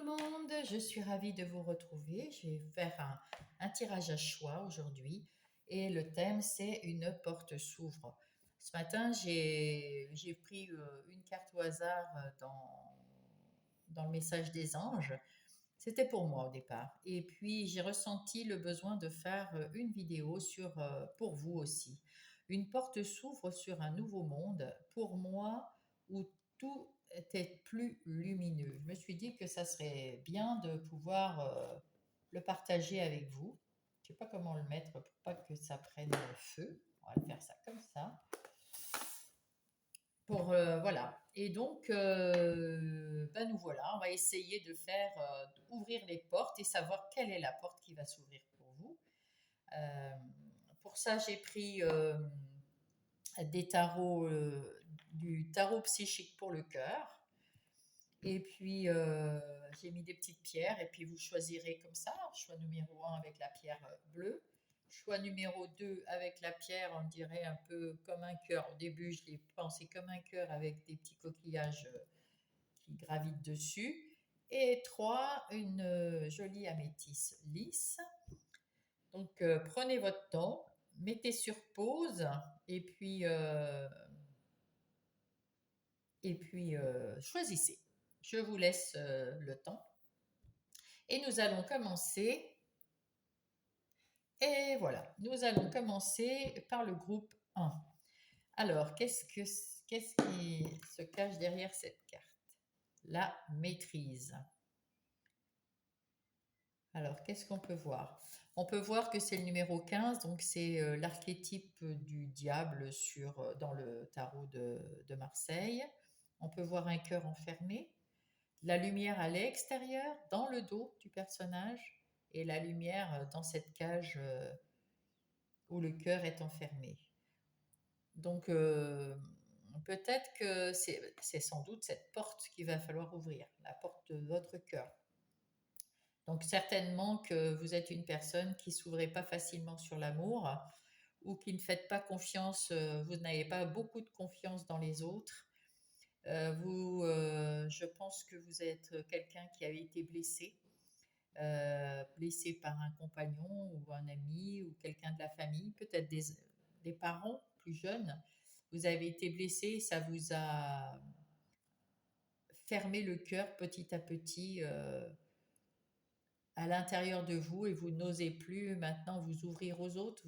le monde, je suis ravie de vous retrouver. Je vais faire un tirage à choix aujourd'hui et le thème c'est une porte s'ouvre. Ce matin, j'ai pris une carte au hasard dans le message des anges. C'était pour moi au départ. Et puis j'ai ressenti le besoin de faire une vidéo pour vous aussi. Une porte s'ouvre sur un nouveau monde pour moi où tout était plus lumineux. Je me suis dit que ça serait bien de pouvoir le partager avec vous. Je ne sais pas comment le mettre pour pas que ça prenne feu. On va le faire ça comme ça. Voilà. Et donc, ben nous voilà, on va essayer d'ouvrir les portes et savoir quelle est la porte qui va s'ouvrir pour vous. Euh, pour ça, j'ai pris des tarots, du tarot psychique pour le cœur. Et puis, j'ai mis des petites pierres et puis vous choisirez comme ça. Choix numéro un avec la pierre bleue. Choix numéro 2 avec la pierre, on dirait un peu comme un cœur. Au début, je l'ai pensé comme un cœur avec des petits coquillages qui gravitent dessus. Et 3 une jolie améthyste lisse. Donc, prenez votre temps, mettez sur pause et puis choisissez. Je vous laisse le temps. Et nous allons commencer. Et voilà, nous allons commencer par le groupe 1. Alors, qu'est-ce qui se cache derrière cette carte? La maîtrise. Alors, qu'est-ce qu'on peut voir? On peut voir que c'est le numéro 15, donc c'est l'archétype du diable dans le tarot de Marseille. On peut voir un cœur enfermé, la lumière à l'extérieur, dans le dos du personnage, et la lumière dans cette cage où le cœur est enfermé. Donc, peut-être que c'est sans doute cette porte qu'il va falloir ouvrir, la porte de votre cœur. Donc, certainement que vous êtes une personne qui ne s'ouvrait pas facilement sur l'amour ou qui ne faites pas confiance, vous n'avez pas beaucoup de confiance dans les autres. Je pense que vous êtes quelqu'un qui a été blessé par un compagnon ou un ami ou quelqu'un de la famille, peut-être des parents plus jeunes. Vous avez été blessé, ça vous a fermé le cœur petit à petit à l'intérieur de vous et vous n'osez plus maintenant vous ouvrir aux autres.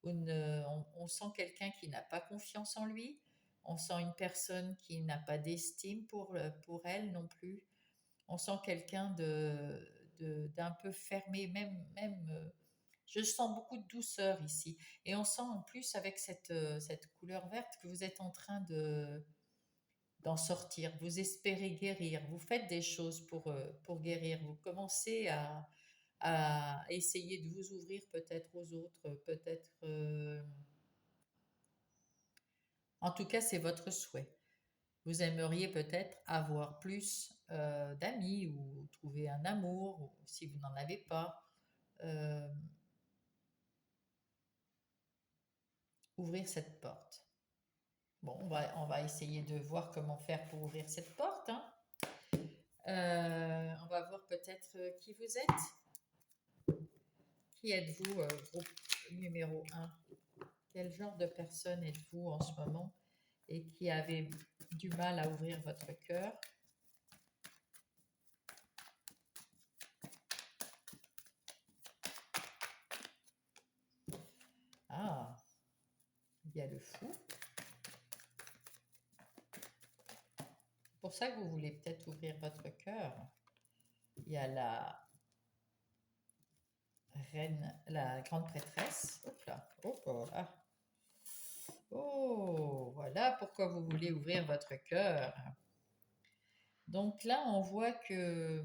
On sent quelqu'un qui n'a pas confiance en lui. On sent une personne qui n'a pas d'estime pour elle non plus. On sent quelqu'un d'un peu fermé, je sens beaucoup de douceur ici. Et on sent en plus avec cette couleur verte que vous êtes en train d'en sortir. Vous espérez guérir. Vous faites des choses pour guérir. Vous commencez à essayer de vous ouvrir peut-être aux autres, peut-être. En tout cas, c'est votre souhait. Vous aimeriez peut-être avoir plus d'amis ou trouver un amour, ou si vous n'en avez pas. euh, Ouvrir cette porte. Bon, on va essayer de voir comment faire pour ouvrir cette porte, hein. On va voir peut-être qui vous êtes. Qui êtes-vous, groupe numéro 1? Quel genre de personne êtes-vous en ce moment et qui avez du mal à ouvrir votre cœur? Ah, il y a le fou. C'est pour ça que vous voulez peut-être ouvrir votre cœur. Il y a la reine, la grande prêtresse. Hop là, oh, ah. Oh, voilà pourquoi vous voulez ouvrir votre cœur. Donc là, on voit que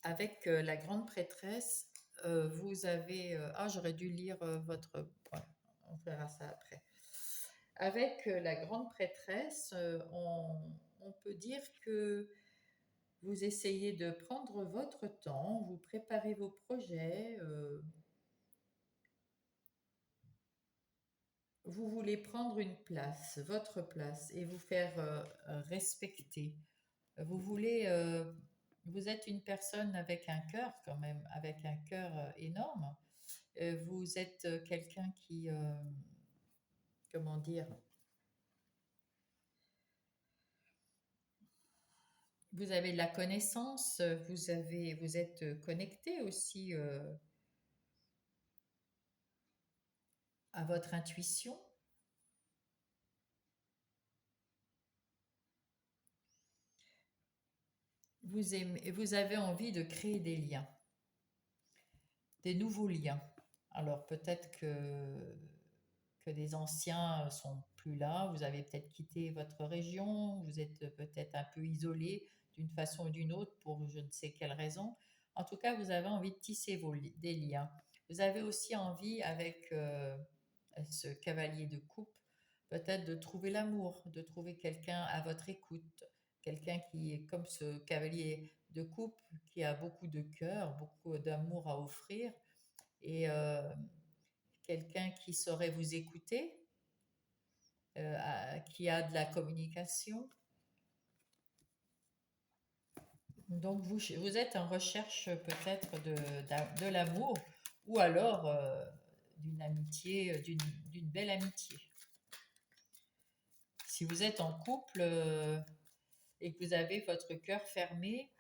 avec la grande prêtresse, vous avez... ah, j'aurais dû lire votre... ouais, on verra ça après. Avec la grande prêtresse, on peut dire que vous essayez de prendre votre temps, vous préparez vos projets, vous voulez prendre une place, votre place, et vous faire respecter. Vous voulez Vous êtes une personne avec un cœur quand même, avec un cœur énorme. Vous êtes quelqu'un qui, comment dire, vous avez de la connaissance, vous êtes connecté aussi à votre intuition. Vous avez envie de créer des liens, des nouveaux liens. Alors peut-être que des anciens sont plus là, vous avez peut-être quitté votre région, vous êtes peut-être un peu isolé d'une façon ou d'une autre pour je ne sais quelle raison. En tout cas, vous avez envie de tisser des liens. Vous avez aussi envie, avec ce cavalier de coupe, peut-être de trouver l'amour, de trouver quelqu'un à votre écoute, quelqu'un qui est comme ce cavalier de coupe, qui a beaucoup de cœur, beaucoup d'amour à offrir, et quelqu'un qui saurait vous écouter, qui a de la communication. Donc vous êtes en recherche peut-être de l'amour, ou alors d'une amitié, d'une belle amitié. Si vous êtes en couple et que vous avez votre cœur fermé,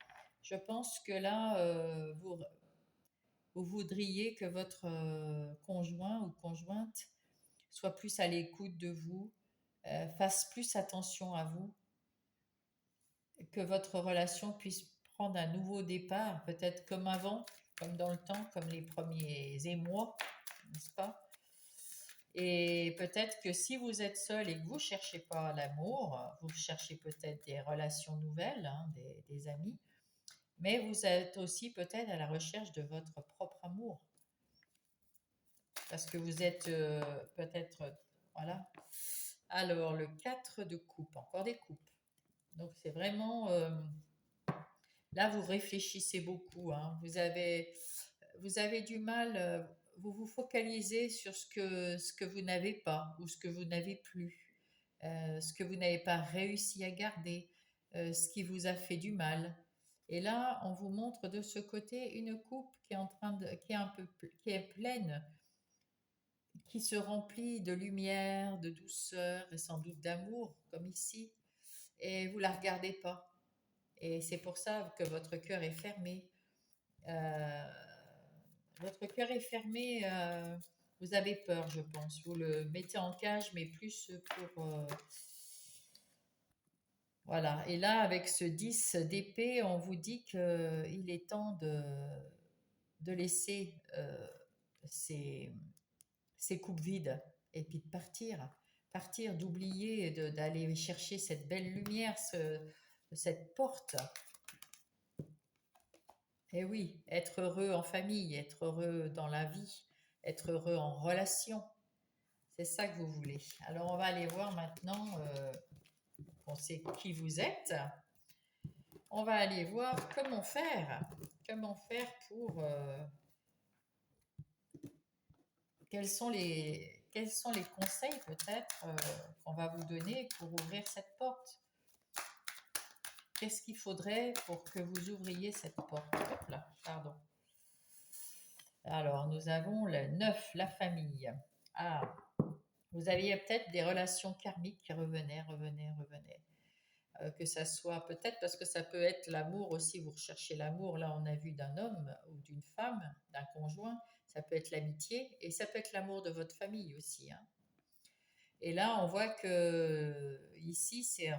je pense que là, vous voudriez que votre conjoint ou conjointe soit plus à l'écoute de vous, fasse plus attention à vous, que votre relation puisse prendre un nouveau départ, peut-être comme avant, comme dans le temps, comme les premiers émois, n'est-ce pas? Et peut-être que si vous êtes seul et que vous ne cherchez pas l'amour, vous cherchez peut-être des relations nouvelles, hein, des amis, mais vous êtes aussi peut-être à la recherche de votre propre amour. Parce que vous êtes peut-être... Voilà. Alors, le 4 de coupe, encore des coupes. Donc, c'est vraiment... là, vous réfléchissez beaucoup, hein. Vous avez du mal, vous vous focalisez sur ce que vous n'avez pas ou ce que vous n'avez plus, ce que vous n'avez pas réussi à garder, ce qui vous a fait du mal. Et là, on vous montre de ce côté une coupe qui est en train de, qui est un peu, qui est pleine, qui se remplit de lumière, de douceur et sans doute d'amour, comme ici. Et vous la regardez pas. Et c'est pour ça que votre cœur est fermé. Euh, Votre cœur est fermé, vous avez peur, je pense. Vous le mettez en cage, mais plus pour... voilà. Et là, avec ce 10 d'épée, on vous dit qu'il est temps de laisser ces, ces coupes vides et puis de partir. Partir, d'oublier, d'aller chercher cette belle lumière, cette porte. Et oui, être heureux en famille, être heureux dans la vie, être heureux en relation. C'est ça que vous voulez. Alors, on va aller voir maintenant qu'on sait qui vous êtes. On va aller voir comment faire. Comment faire pour... quels sont les conseils peut-être qu'on va vous donner pour ouvrir cette porte? Qu'est-ce qu'il faudrait pour que vous ouvriez cette porte? Hop là, pardon. Alors, nous avons le 9, la famille. Ah, vous aviez peut-être des relations karmiques qui revenaient. Que ça soit peut-être parce que ça peut être l'amour aussi, vous recherchez l'amour, là on a vu d'un homme ou d'une femme, d'un conjoint, ça peut être l'amitié et ça peut être l'amour de votre famille aussi, hein. Et là on voit que ici c'est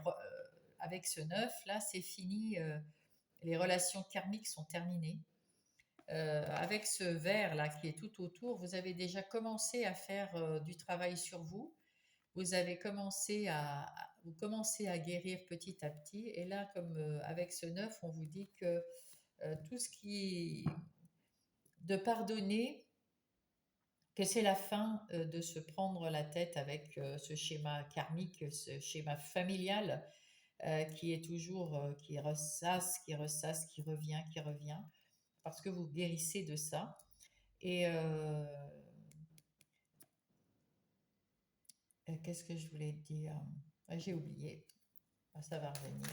avec ce 9 là c'est fini, les relations karmiques sont terminées. Avec ce vert là qui est tout autour, vous avez déjà commencé à faire du travail sur vous. Vous avez commencé vous commencez à guérir petit à petit. Et là, comme avec ce 9, on vous dit que tout ce qui de pardonner, que c'est la fin de se prendre la tête avec ce schéma karmique, ce schéma familial qui est toujours qui ressasse, qui revient, parce que vous guérissez de ça. Et qu'est-ce que je voulais dire? J'ai oublié. Ah, ça va revenir.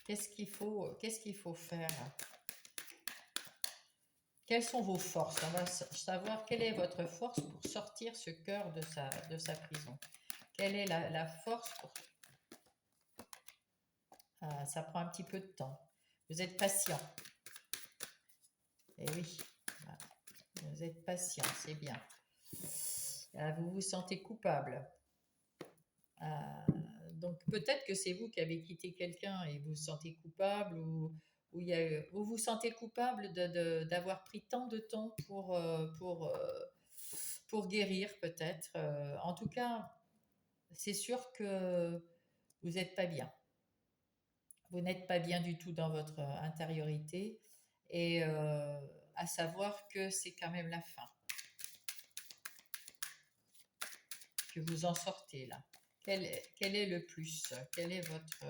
Qu'est-ce qu'il faut faire? Quelles sont vos forces? On va savoir quelle est votre force pour sortir ce cœur de sa prison. Quelle est la force pour... Ah, ça prend un petit peu de temps. Vous êtes patient. Eh oui, voilà. Vous êtes patient, c'est bien. Vous vous sentez coupable. Donc peut-être que c'est vous qui avez quitté quelqu'un et vous vous sentez coupable ou vous vous sentez coupable d'avoir pris tant de temps pour guérir peut-être. En tout cas, c'est sûr que vous n'êtes pas bien. Vous n'êtes pas bien du tout dans votre intériorité et à savoir que c'est quand même la fin, que vous en sortez là. Quel est le plus? Quel est votre...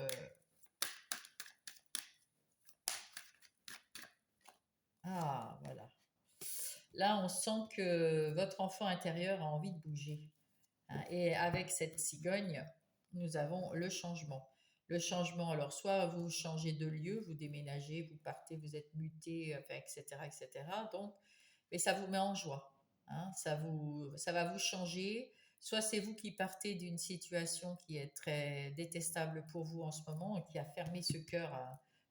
Ah, voilà. Là, on sent que votre enfant intérieur a envie de bouger. Hein. Et avec cette cigogne, nous avons le changement. Le changement, alors soit vous changez de lieu, vous déménagez, vous partez, vous êtes muté, enfin, etc., etc. Donc, mais ça vous met en joie. Hein. Ça va vous changer. Soit c'est vous qui partez d'une situation qui est très détestable pour vous en ce moment et qui a fermé ce cœur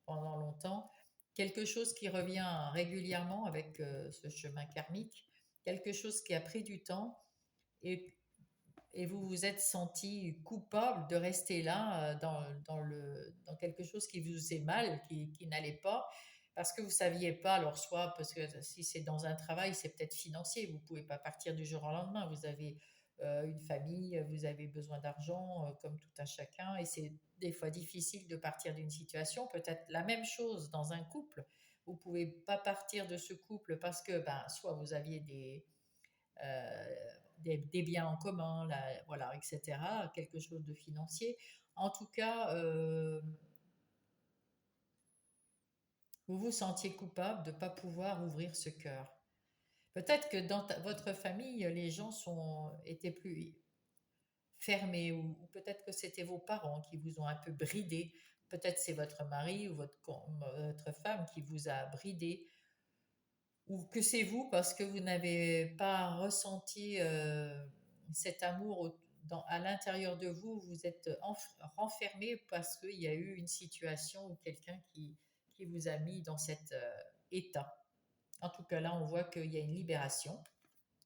pendant longtemps. Quelque chose qui revient régulièrement avec ce chemin karmique, quelque chose qui a pris du temps et vous vous êtes senti coupable de rester là dans quelque chose qui vous faisait mal, qui n'allait pas, parce que vous ne saviez pas, alors soit parce que si c'est dans un travail, c'est peut-être financier, vous ne pouvez pas partir du jour au lendemain, vous avez une famille, vous avez besoin d'argent, comme tout un chacun, et c'est des fois difficile de partir d'une situation, peut-être la même chose dans un couple, vous ne pouvez pas partir de ce couple parce que ben, soit vous aviez euh, des biens en commun, là, voilà, etc., quelque chose de financier. En tout cas, vous vous sentiez coupable de ne pas pouvoir ouvrir ce cœur. Peut-être que dans votre famille, les gens étaient plus fermés ou peut-être que c'était vos parents qui vous ont un peu bridé. Peut-être c'est votre mari ou votre femme qui vous a bridé ou que c'est vous parce que vous n'avez pas ressenti cet amour à l'intérieur de vous, vous êtes renfermé parce qu'il y a eu une situation ou quelqu'un qui vous a mis dans cet état. En tout cas, là, on voit qu'il y a une libération,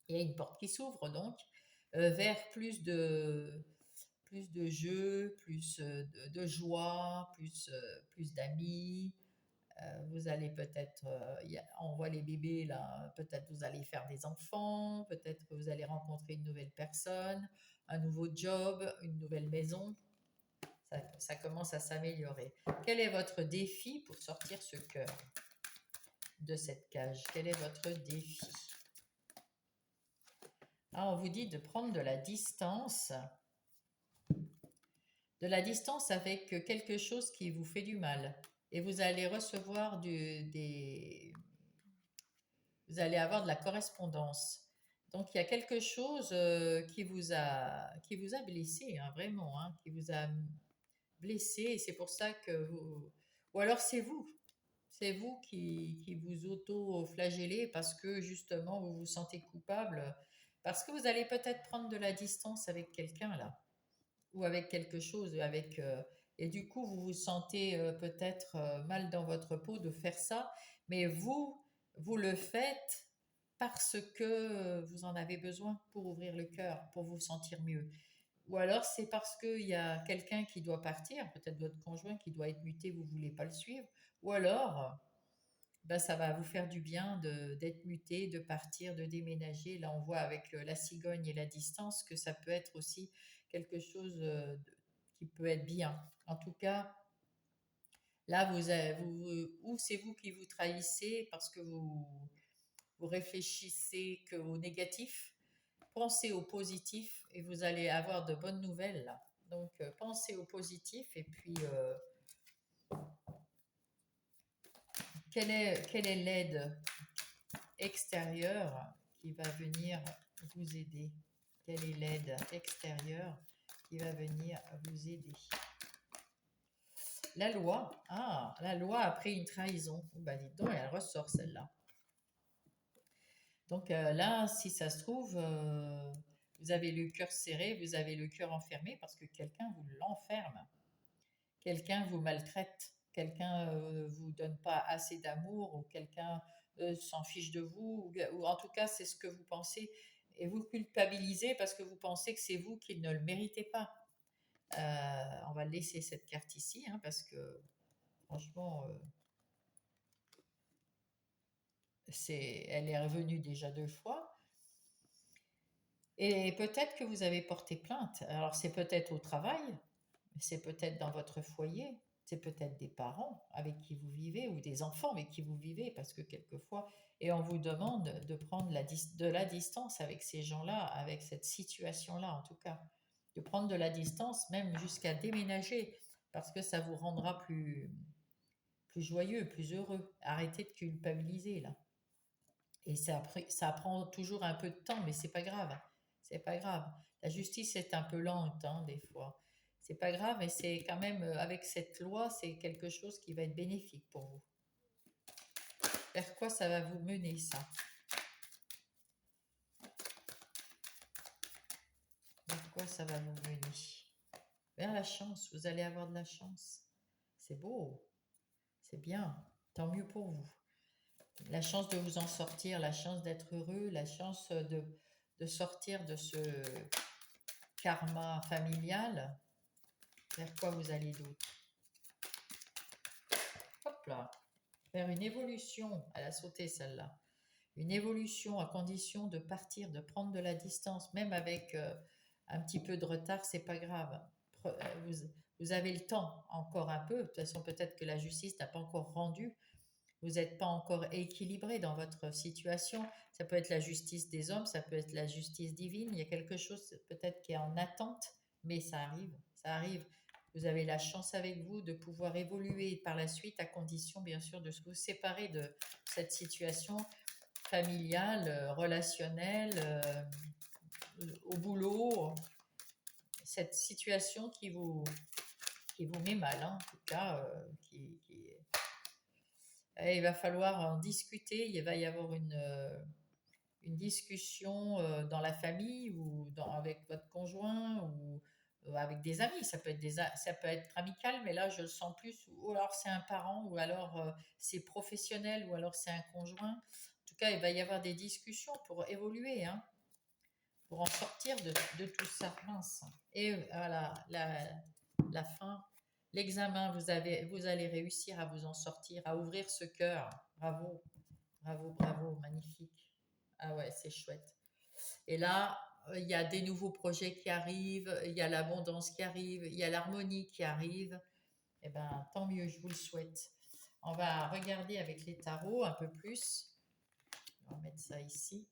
il y a une porte qui s'ouvre donc vers plus de jeux, plus de joie, plus d'amis, vous allez peut-être, on voit les bébés là, peut-être vous allez faire des enfants, peut-être que vous allez rencontrer une nouvelle personne, un nouveau job, une nouvelle maison. Ça commence à s'améliorer. Quel est votre défi pour sortir ce cœur de cette cage? Quel est votre défi? Ah, on vous dit de prendre de la distance avec quelque chose qui vous fait du mal. Et vous allez recevoir vous allez avoir de la correspondance. Donc il y a quelque chose qui vous a blessé, hein, vraiment, hein, qui vous a blessé, et c'est pour ça que vous... Ou alors c'est vous qui vous auto-flagellez parce que justement vous vous sentez coupable, parce que vous allez peut-être prendre de la distance avec quelqu'un là, ou avec quelque chose, et du coup vous vous sentez peut-être mal dans votre peau de faire ça, mais vous le faites parce que vous en avez besoin pour ouvrir le cœur, pour vous sentir mieux. Ou alors c'est parce qu'il y a quelqu'un qui doit partir, peut-être votre conjoint qui doit être muté, vous ne voulez pas le suivre. Ou alors, ben, ça va vous faire du bien d'être muté, de partir, de déménager. Là, on voit avec la cigogne et la distance que ça peut être aussi quelque chose qui peut être bien. En tout cas, là, ou c'est vous qui vous trahissez parce que vous réfléchissez qu'au négatif, pensez au positif et vous allez avoir de bonnes nouvelles là. Donc, pensez au positif et puis, quelle est l'aide extérieure qui va venir vous aider? Quelle est l'aide extérieure qui va venir vous aider? La loi. Ah, la loi après une trahison. Oh, bah dites donc, elle ressort celle-là. Donc là, si ça se trouve, vous avez le cœur serré, vous avez le cœur enfermé parce que quelqu'un vous l'enferme. Quelqu'un vous maltraite, quelqu'un vous donne pas assez d'amour ou quelqu'un s'en fiche de vous ou en tout cas c'est ce que vous pensez et vous culpabilisez parce que vous pensez que c'est vous qui ne le méritez pas. On va laisser cette carte ici hein, parce que franchement elle est revenue déjà 2 fois et peut-être que vous avez porté plainte. Alors c'est peut-être au travail, c'est peut-être dans votre foyer, c'est peut-être des parents avec qui vous vivez ou des enfants avec qui vous vivez, parce que quelquefois, et on vous demande de prendre de la distance avec ces gens-là, avec cette situation-là en tout cas, de prendre de la distance même jusqu'à déménager, parce que ça vous rendra plus joyeux, plus heureux. Arrêtez de culpabiliser là. Et ça prend toujours un peu de temps, mais c'est pas grave. C'est pas grave. La justice est un peu lente, hein, des fois. C'est pas grave, mais c'est quand même, avec cette loi, c'est quelque chose qui va être bénéfique pour vous. Vers quoi ça va vous mener, ça? Vers quoi ça va vous mener? Vers la chance. Vous allez avoir de la chance. C'est beau. C'est bien. Tant mieux pour vous. La chance de vous en sortir, la chance d'être heureux, la chance de sortir de ce karma familial. Vers quoi vous allez d'autre? Hop là. Vers une évolution. Elle a sauté celle-là. Une évolution à condition de partir, de prendre de la distance, même avec un petit peu de retard, c'est pas grave. Vous, vous avez le temps encore un peu. De toute façon, peut-être que la justice n'a pas encore rendu. Vous n'êtes pas encore équilibré dans votre situation. Ça peut être la justice des hommes, ça peut être la justice divine. Il y a quelque chose peut-être qui est en attente, mais ça arrive, ça arrive. Vous avez la chance avec vous de pouvoir évoluer par la suite, à condition bien sûr de vous séparer de cette situation familiale, relationnelle, au boulot, cette situation qui vous met mal, hein, en tout cas, il va falloir en discuter, il va y avoir une discussion dans la famille ou avec votre conjoint ou avec des amis. Ça peut être amical, mais là je le sens plus. Ou alors c'est un parent, ou alors c'est professionnel, ou alors c'est un conjoint. En tout cas, il va y avoir des discussions pour évoluer, hein, pour en sortir de tout ça. Mince. Et voilà, la fin, l'examen, vous allez réussir à vous en sortir, à ouvrir ce cœur. Bravo, bravo, bravo, magnifique. Ah ouais, c'est chouette. Et là, il y a des nouveaux projets qui arrivent, il y a l'abondance qui arrive, il y a l'harmonie qui arrive. Eh bien, tant mieux, je vous le souhaite. On va regarder avec les tarots un peu plus. On va mettre ça ici.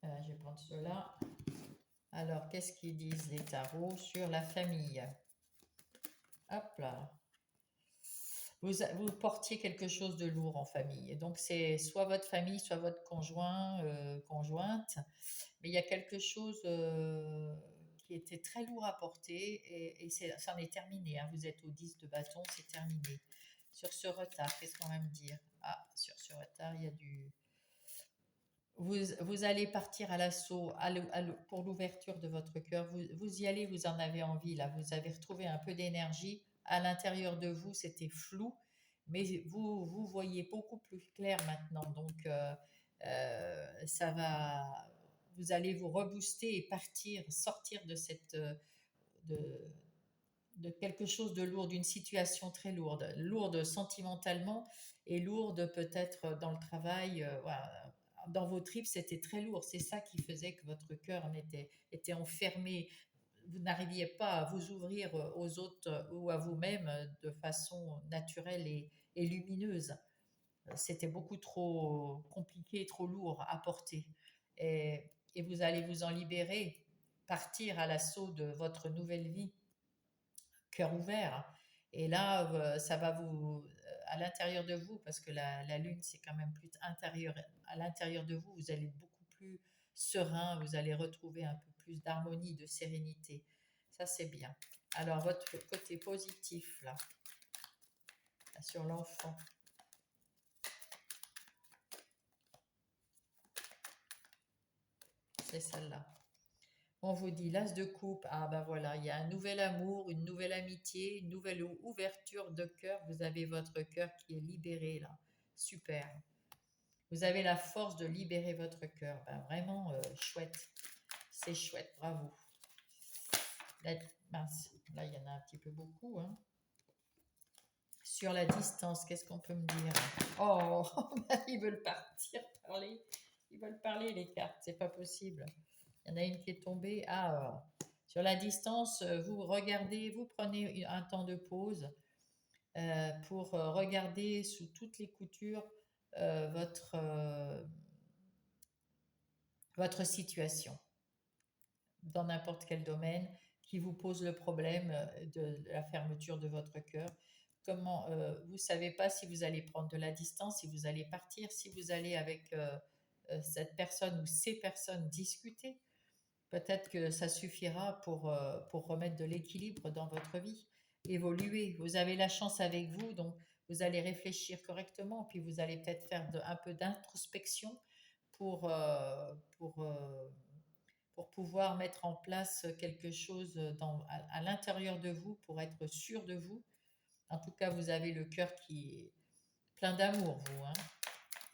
Je vais prendre cela. Alors, qu'est-ce qu'ils disent les tarots sur la famille? Hop là. Vous portiez quelque chose de lourd en famille. Et donc, c'est soit votre famille, soit votre conjoint, conjointe. Mais il y a quelque chose qui était très lourd à porter et c'en est terminé, hein. Vous êtes au 10 de bâton, c'est terminé. Sur ce retard, qu'est-ce qu'on va me dire? Ah, sur ce retard, il y a du... Vous allez partir à l'assaut pour l'ouverture de votre cœur. Vous y allez, vous en avez envie, là. Vous avez retrouvé un peu d'énergie. À l'intérieur de vous, c'était flou, mais vous voyez beaucoup plus clair maintenant. Donc, ça va, vous allez vous rebooster et partir, sortir de de, de quelque chose de lourd, d'une situation très lourde, lourde sentimentalement et lourde peut-être dans le travail. Voilà. Dans vos tripes, c'était très lourd. C'est ça qui faisait que votre cœur était enfermé. Vous n'arriviez pas à vous ouvrir aux autres ou à vous-même de façon naturelle et lumineuse. C'était beaucoup trop compliqué, trop lourd à porter. Et vous allez vous en libérer, partir à l'assaut de votre nouvelle vie, cœur ouvert. Et là, ça va vous, à l'intérieur de vous, parce que la lune, c'est quand même plus intérieur, à l'intérieur de vous, vous allez être beaucoup plus serein, vous allez retrouver un peu plus d'harmonie, de sérénité. Ça, c'est bien. Alors, votre côté positif, là sur l'enfant. c'est celle-là. On vous dit l'as de coupe. Ah ben voilà, il y a un nouvel amour, une nouvelle amitié, une nouvelle ouverture de cœur. Vous avez votre cœur qui est libéré là. Super. Vous avez la force de libérer votre cœur. Ben vraiment chouette. C'est chouette, bravo. Là, mince, là il y en a un petit peu beaucoup. Hein. Sur la distance, qu'est-ce qu'on peut me dire? Oh, ils veulent partir, parler. Ils veulent parler les cartes, c'est pas possible. Il y en a une qui est tombée. Ah, sur la distance, vous regardez, vous prenez un temps de pause pour regarder sous toutes les coutures votre situation dans n'importe quel domaine qui vous pose le problème de la fermeture de votre cœur. Comment vous savez pas si vous allez prendre de la distance, si vous allez partir, si vous allez avec cette personne ou ces personnes discuter. Peut-être que ça suffira pour remettre de l'équilibre dans votre vie, évoluer. Vous avez la chance avec vous, donc vous allez réfléchir correctement, puis vous allez peut-être faire un peu d'introspection pour, euh, pour, euh, pour pouvoir mettre en place quelque chose à l'intérieur de vous, pour être sûr de vous. En tout cas, vous avez le cœur qui est plein d'amour, vous. Hein,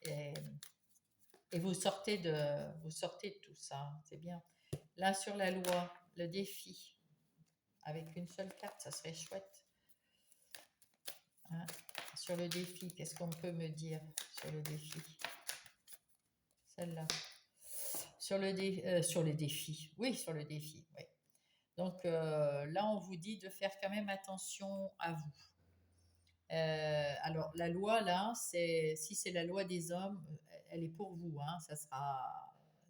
et, et vous sortez de tout ça, hein, c'est bien. Là, sur la loi, le défi, avec une seule carte, ça serait chouette. Hein. Sur le défi, qu'est-ce qu'on peut me dire sur le défi? Celle-là. Sur les défis. Oui, sur le défi. Oui. Donc là, on vous dit de faire quand même attention à vous. Alors, la loi, là, si c'est la loi des hommes, elle est pour vous. Hein,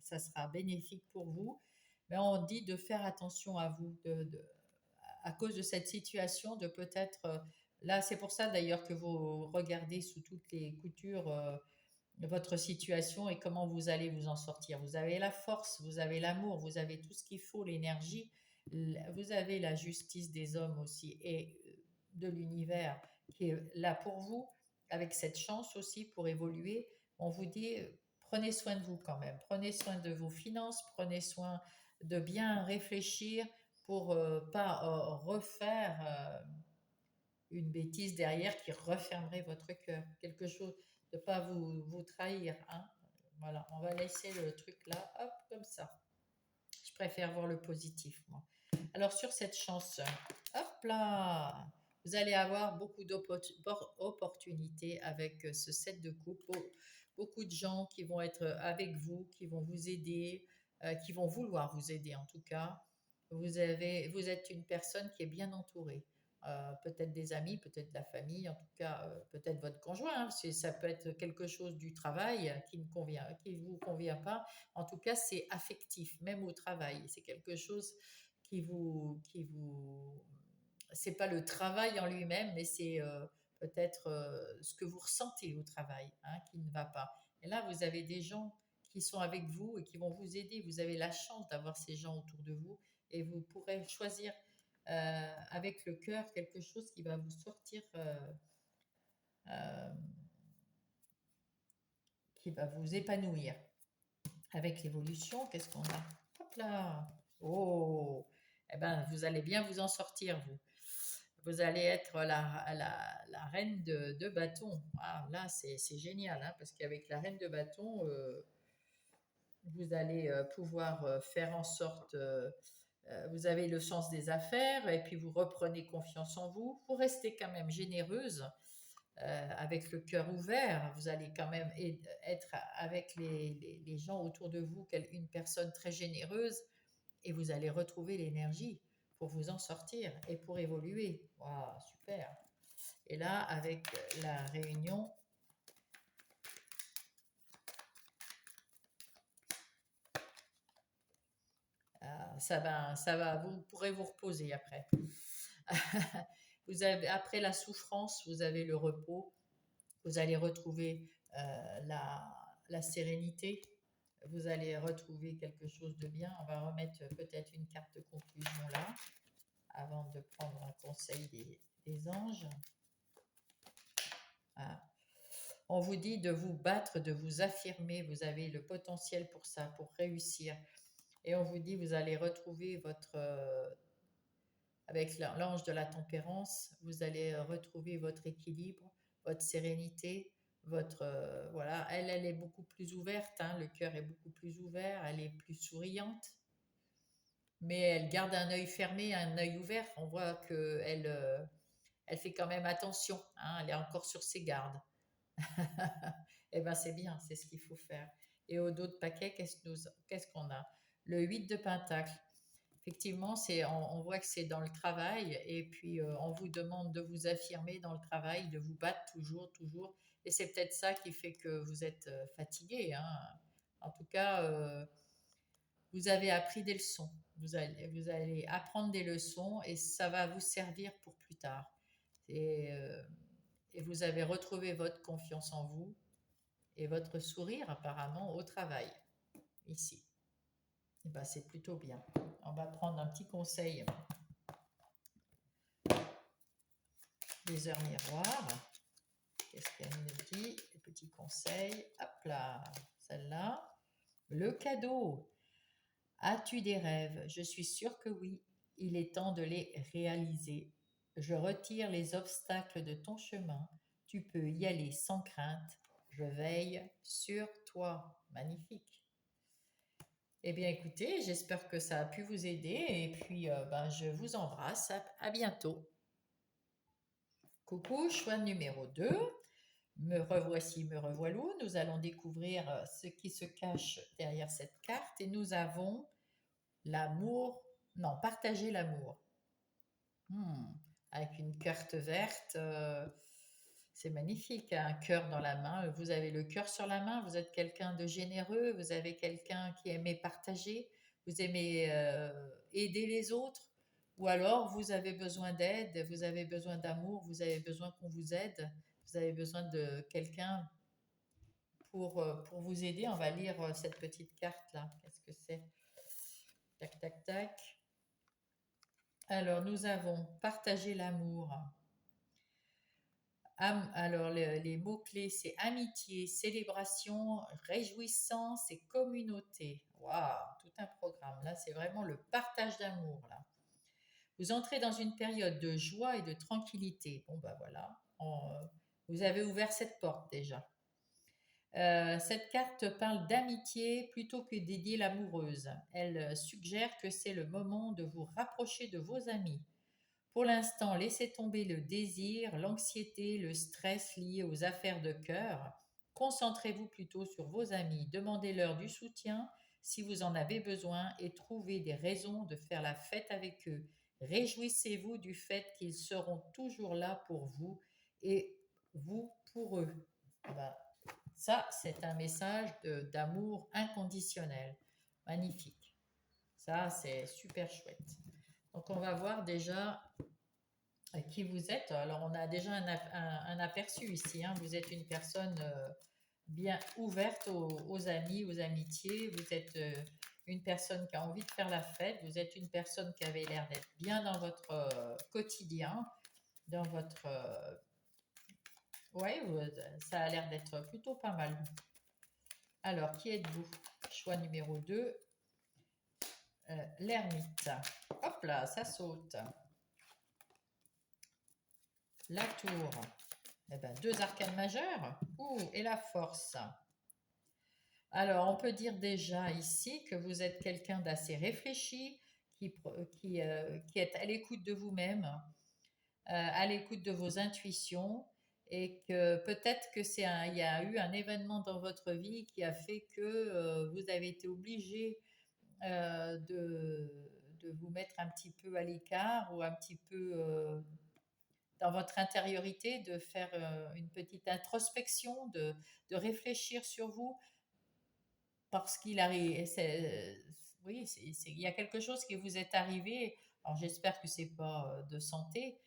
ça sera bénéfique pour vous. Mais on dit de faire attention à vous, à cause de cette situation, de peut-être... là, c'est pour ça d'ailleurs que vous regardez sous toutes les coutures votre situation et comment vous allez vous en sortir. Vous avez la force, vous avez l'amour, vous avez tout ce qu'il faut, l'énergie, vous avez la justice des hommes aussi et de l'univers qui est là pour vous, avec cette chance aussi pour évoluer. On vous dit, prenez soin de vous quand même, prenez soin de vos finances, prenez soin de bien réfléchir pour pas refaire une bêtise derrière qui refermerait votre cœur. Quelque chose de ne pas vous trahir. Hein. Voilà, on va laisser le truc là, hop, comme ça. Je préfère voir le positif, moi. Alors, sur cette chance, hop là, vous allez avoir beaucoup d'opportunités avec ce set de coupe. Beaucoup de gens qui vont être avec vous, qui vont vous aider, qui vont vouloir vous aider en tout cas. Vous êtes une personne qui est bien entourée. Peut-être des amis, peut-être la famille, en tout cas peut-être votre conjoint. Hein, ça peut être quelque chose du travail qui vous convient pas. En tout cas, c'est affectif, même au travail. C'est quelque chose c'est pas le travail en lui-même, mais c'est peut-être ce que vous ressentez au travail, hein, qui ne va pas. Et là, vous avez des gens qui sont avec vous et qui vont vous aider. Vous avez la chance d'avoir ces gens autour de vous et vous pourrez choisir avec le cœur quelque chose qui va vous sortir, euh, qui va vous épanouir. Avec l'évolution, qu'est-ce qu'on a? Hop là! Oh! Eh ben, vous allez bien vous en sortir, vous. Vous allez être la reine de bâton. Ah, là, c'est génial, hein, parce qu'avec la reine de bâton, vous allez pouvoir faire en sorte, vous avez le sens des affaires, et puis vous reprenez confiance en vous. Vous restez quand même généreuse, avec le cœur ouvert. Vous allez quand même être avec les gens autour de vous, une personne très généreuse, et vous allez retrouver l'énergie pour vous en sortir et pour évoluer. Waouh, super. Et là, avec la réunion, ça va, vous pourrez vous reposer après. Après la souffrance, vous avez le repos. Vous allez retrouver la sérénité. Vous allez retrouver quelque chose de bien. On va remettre peut-être une carte de conclusion là, avant de prendre un conseil des anges. Ah. On vous dit de vous battre, de vous affirmer. Vous avez le potentiel pour ça, pour réussir. Et on vous dit, vous allez retrouver votre, avec l'ange de la tempérance, vous allez retrouver votre équilibre, votre sérénité, votre, voilà, elle est beaucoup plus ouverte, hein, le cœur est beaucoup plus ouvert, elle est plus souriante, mais elle garde un œil fermé, un œil ouvert. On voit que elle fait quand même attention, hein, elle est encore sur ses gardes. Eh ben c'est bien, c'est ce qu'il faut faire. Et au dos de paquet, qu'est-ce qu'on a? Le 8 de Pentacle. Effectivement, on voit que c'est dans le travail et puis on vous demande de vous affirmer dans le travail, de vous battre toujours, toujours. Et c'est peut-être ça qui fait que vous êtes fatigué, hein. En tout cas, vous avez appris des leçons. Vous allez apprendre des leçons et ça va vous servir pour plus tard. Et, euh, et vous avez retrouvé votre confiance en vous et votre sourire apparemment au travail, ici. Et ben, c'est plutôt bien. On va prendre un petit conseil des heures miroirs. Qu'est-ce qu'elle nous dit? Les petits conseils. Hop là, celle-là. Le cadeau. As-tu des rêves? Je suis sûre que oui. Il est temps de les réaliser. Je retire les obstacles de ton chemin. Tu peux y aller sans crainte. Je veille sur toi. Magnifique. Eh bien, écoutez, j'espère que ça a pu vous aider et puis ben, je vous embrasse. À bientôt. Coucou, choix numéro 2. Me revoici, me revoilou. Nous allons découvrir ce qui se cache derrière cette carte et nous avons l'amour, non, partager l'amour. Hmm, avec une carte verte, c'est magnifique, un cœur dans la main. Vous avez le cœur sur la main, vous êtes quelqu'un de généreux, vous avez quelqu'un qui aimait partager, vous aimez aider les autres, ou alors vous avez besoin d'aide, vous avez besoin d'amour, vous avez besoin qu'on vous aide, vous avez besoin de quelqu'un pour vous aider. On va lire cette petite carte-là. Qu'est-ce que c'est? Tac, tac, tac. Alors, nous avons partagé l'amour. Alors, les mots-clés, c'est amitié, célébration, réjouissance et communauté. Waouh, tout un programme. Là, c'est vraiment le partage d'amour, là. Vous entrez dans une période de joie et de tranquillité. Bon, ben voilà. Vous avez ouvert cette porte déjà. Cette carte parle d'amitié plutôt que d'aider l'amoureuse. Elle suggère que c'est le moment de vous rapprocher de vos amis. Pour l'instant, laissez tomber le désir, l'anxiété, le stress liés aux affaires de cœur. Concentrez-vous plutôt sur vos amis. Demandez-leur du soutien si vous en avez besoin et trouvez des raisons de faire la fête avec eux. Réjouissez-vous du fait qu'ils seront toujours là pour vous et vous pour eux. Ben, ça, c'est un message d'amour inconditionnel. Magnifique. Ça, c'est super chouette. Donc, on va voir déjà qui vous êtes. Alors, on a déjà un aperçu ici, hein. Vous êtes une personne bien ouverte aux amis, aux amitiés. Vous êtes une personne qui a envie de faire la fête. Vous êtes une personne qui avait l'air d'être bien dans votre quotidien, dans votre... ouais, ça a l'air d'être plutôt pas mal. Alors, qui êtes-vous? Choix numéro 2, l'ermite. Hop là, ça saute. La tour. Eh ben, 2 arcanes majeures. Ouh, et la force. Alors, on peut dire déjà ici que vous êtes quelqu'un d'assez réfléchi, qui est à l'écoute de vous-même, à l'écoute de vos intuitions, et que peut-être que il y a eu un événement dans votre vie qui a fait que vous avez été obligé de vous mettre un petit peu à l'écart ou un petit peu dans votre intériorité, de faire une petite introspection, de réfléchir sur vous, parce qu'il arrive. Oui, il y a quelque chose qui vous est arrivé. Alors j'espère que c'est pas de santé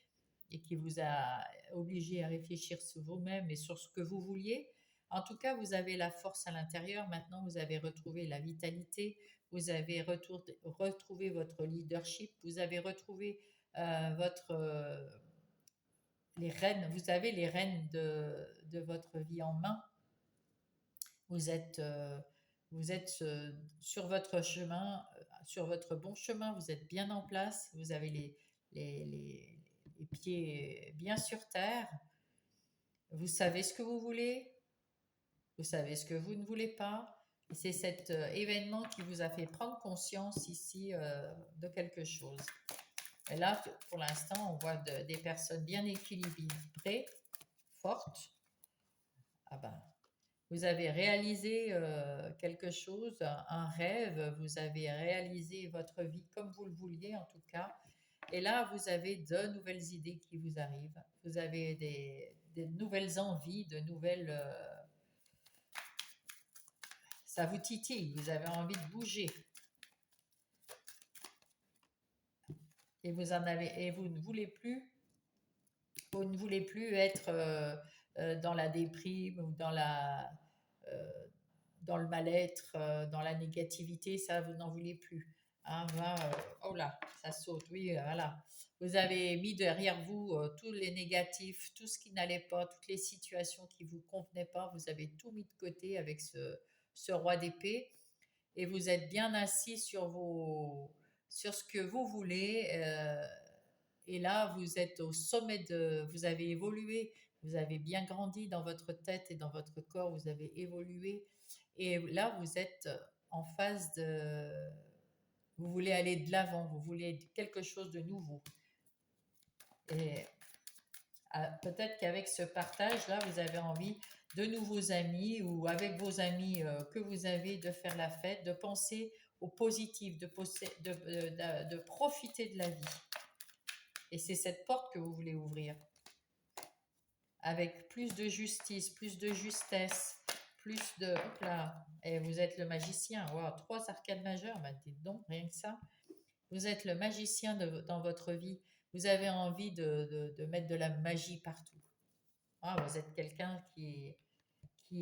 et qui vous a obligé à réfléchir sur vous-même et sur ce que vous vouliez. En tout cas, vous avez la force à l'intérieur. Maintenant, vous avez retrouvé la vitalité. Vous avez retrouvé votre leadership. Vous avez retrouvé votre les rênes. Vous avez les rênes de votre vie en main. Vous êtes Vous êtes sur votre chemin, sur votre bon chemin, vous êtes bien en place, vous avez les, les- les pieds bien sur terre, vous savez ce que vous voulez, vous savez ce que vous ne voulez pas. Et c'est cet événement qui vous a fait prendre conscience ici de quelque chose. Et là, pour l'instant, on voit des personnes bien équilibrées, fortes. Ah ben, vous avez réalisé quelque chose, un rêve, vous avez réalisé votre vie comme vous le vouliez en tout cas. Et là, vous avez de nouvelles idées qui vous arrivent. Vous avez des nouvelles envies, de nouvelles... ça vous titille, vous avez envie de bouger. Et vous ne voulez plus être dans la déprime ou euh, dans le mal-être, dans la négativité, ça, vous n'en voulez plus. Hein, oh là, ça saute, oui, voilà. Vous avez mis derrière vous tous les négatifs, tout ce qui n'allait pas, toutes les situations qui ne vous convenaient pas, vous avez tout mis de côté avec ce roi d'épée et vous êtes bien assis sur ce que vous voulez. Et là, vous êtes au sommet vous avez évolué, vous avez bien grandi dans votre tête et dans votre corps, vous avez évolué. Et là, vous êtes en phase vous voulez aller de l'avant, vous voulez quelque chose de nouveau. Et peut-être qu'avec ce partage-là, vous avez envie de nouveaux amis ou avec vos amis que vous avez de faire la fête, de penser au positif, de profiter de la vie. Et c'est cette porte que vous voulez ouvrir avec plus de justice, plus de justesse, plus de... Hop là, et vous êtes le magicien. Wow, 3 arcades majeures, bah, dites donc, rien que ça. Vous êtes le magicien dans votre vie. Vous avez envie de mettre de la magie partout. Ah, vous êtes quelqu'un qui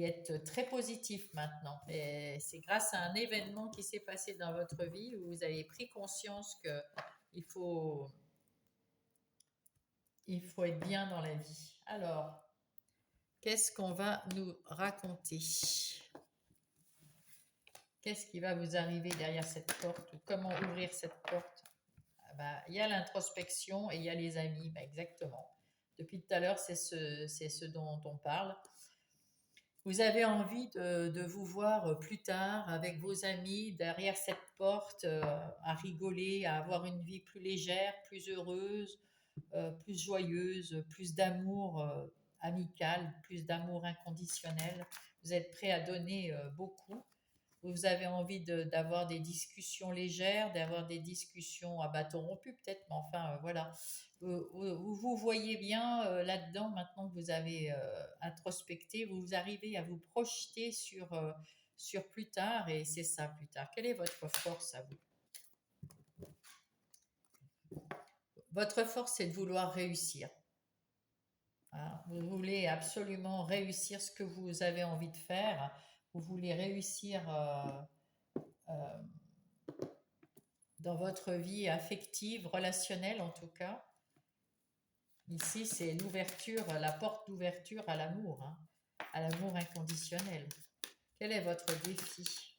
est très positif maintenant. Et c'est grâce à un événement qui s'est passé dans votre vie où vous avez pris conscience que il faut, il faut être bien dans la vie. Alors, qu'est-ce qu'on va nous raconter? Qu'est-ce qui va vous arriver derrière cette porte ou comment ouvrir cette porte? Ah bah, il y a l'introspection et il y a les amis, bah, exactement. Depuis tout à l'heure, c'est ce dont on parle. Vous avez envie de vous voir plus tard avec vos amis derrière cette porte, à rigoler, à avoir une vie plus légère, plus heureuse, plus joyeuse, plus d'amour amical, plus d'amour inconditionnel. Vous êtes prêt à donner beaucoup. Vous avez envie d'avoir des discussions légères, d'avoir des discussions à bâton rompu peut-être, mais enfin voilà. Vous voyez bien là-dedans, maintenant que vous avez introspecté, vous arrivez à vous projeter sur plus tard, et c'est ça plus tard. Quelle est votre force à vous? Votre force, c'est de vouloir réussir. Hein, vous voulez absolument réussir ce que vous avez envie de faire. Vous voulez réussir euh, dans votre vie affective, relationnelle en tout cas. Ici, c'est l'ouverture, la porte d'ouverture à l'amour, hein, à l'amour inconditionnel. Quel est votre défi?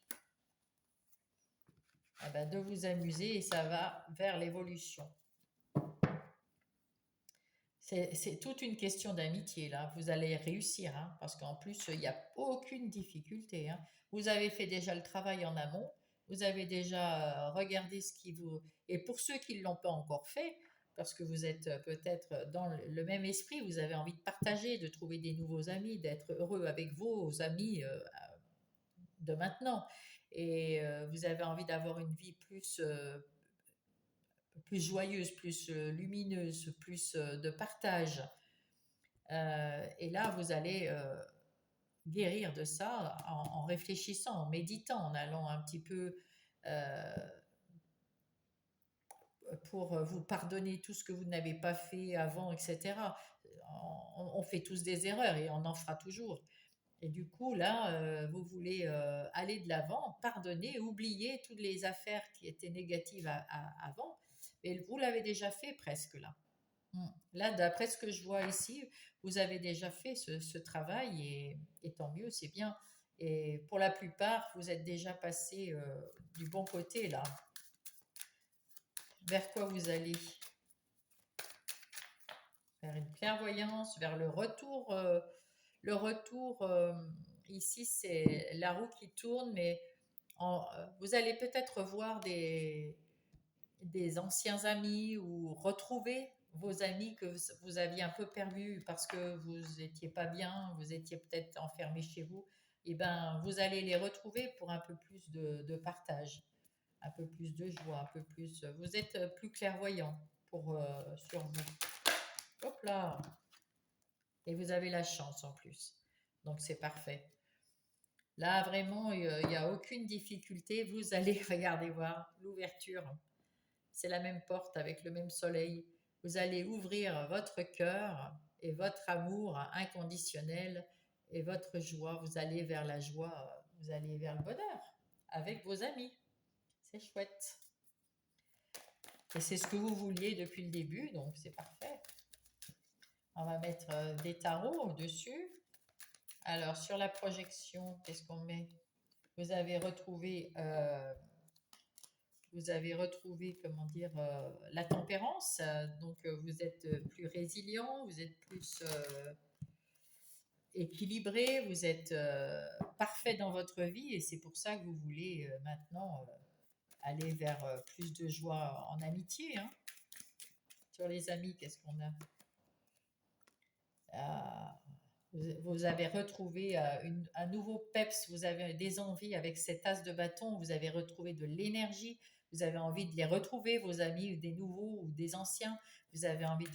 Eh ben, de vous amuser, et ça va vers l'évolution. C'est toute une question d'amitié, là. Vous allez réussir, hein, parce qu'en plus, il n'y a aucune difficulté. Hein. Vous avez fait déjà le travail en amont. Vous avez déjà regardé ce qui vous... Et pour ceux qui ne l'ont pas encore fait, parce que vous êtes peut-être dans le même esprit, vous avez envie de partager, de trouver des nouveaux amis, d'être heureux avec vos amis de maintenant. Et vous avez envie d'avoir une vie plus joyeuse, plus lumineuse, plus de partage. Et là, vous allez guérir de ça en réfléchissant, en méditant, en allant un petit peu euh, pour vous pardonner tout ce que vous n'avez pas fait avant, etc. On fait tous des erreurs et on en fera toujours. Et du coup, là, vous voulez aller de l'avant, pardonner, oublier toutes les affaires qui étaient négatives avant. Et vous l'avez déjà fait presque là. Là, d'après ce que je vois ici, vous avez déjà fait ce travail et tant mieux, c'est bien. Et pour la plupart, vous êtes déjà passé du bon côté là. Vers quoi vous allez? Vers une clairvoyance, vers le retour. Le retour, ici, c'est la roue qui tourne, mais vous allez peut-être voir des anciens amis ou retrouver vos amis que vous aviez un peu perdus parce que vous n'étiez pas bien, vous étiez peut-être enfermé chez vous. Et ben, vous allez les retrouver pour un peu plus de partage, un peu plus de joie, un peu plus. Vous êtes plus clairvoyant sur vous. Hop là! Et vous avez la chance en plus. Donc c'est parfait. Là, vraiment, il n'y a aucune difficulté. Vous allez, regardez voir, l'ouverture. C'est la même porte avec le même soleil. Vous allez ouvrir votre cœur et votre amour inconditionnel et votre joie. Vous allez vers la joie, vous allez vers le bonheur avec vos amis. C'est chouette. Et c'est ce que vous vouliez depuis le début, donc c'est parfait. On va mettre des tarots au-dessus. Alors, sur la projection, qu'est-ce qu'on met? Vous avez retrouvé, comment dire, la tempérance. Donc, vous êtes plus résilient, vous êtes plus équilibré, vous êtes parfait dans votre vie et c'est pour ça que vous voulez maintenant aller vers plus de joie en amitié. Hein. Sur les amis, qu'est-ce qu'on a? Vous avez retrouvé un nouveau peps, vous avez des envies avec cet as de bâton, vous avez retrouvé de l'énergie, vous avez envie de les retrouver, vos amis, des nouveaux ou des anciens, vous avez envie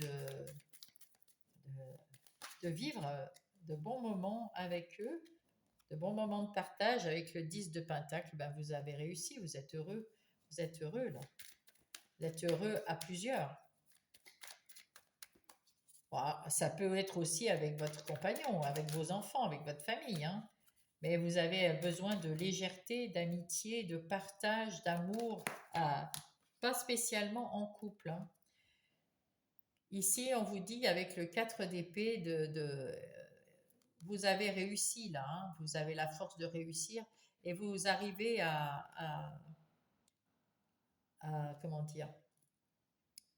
de vivre de bons moments avec eux, de bons moments de partage avec le 10 de Pentacle, ben vous avez réussi, vous êtes heureux là, vous êtes heureux à plusieurs. Ça peut être aussi avec votre compagnon, avec vos enfants, avec votre famille, hein. Mais vous avez besoin de légèreté, d'amitié, de partage, d'amour, pas spécialement en couple. Hein. Ici, on vous dit avec le 4 d'épée, vous avez réussi là, hein. Vous avez la force de réussir et vous arrivez comment dire,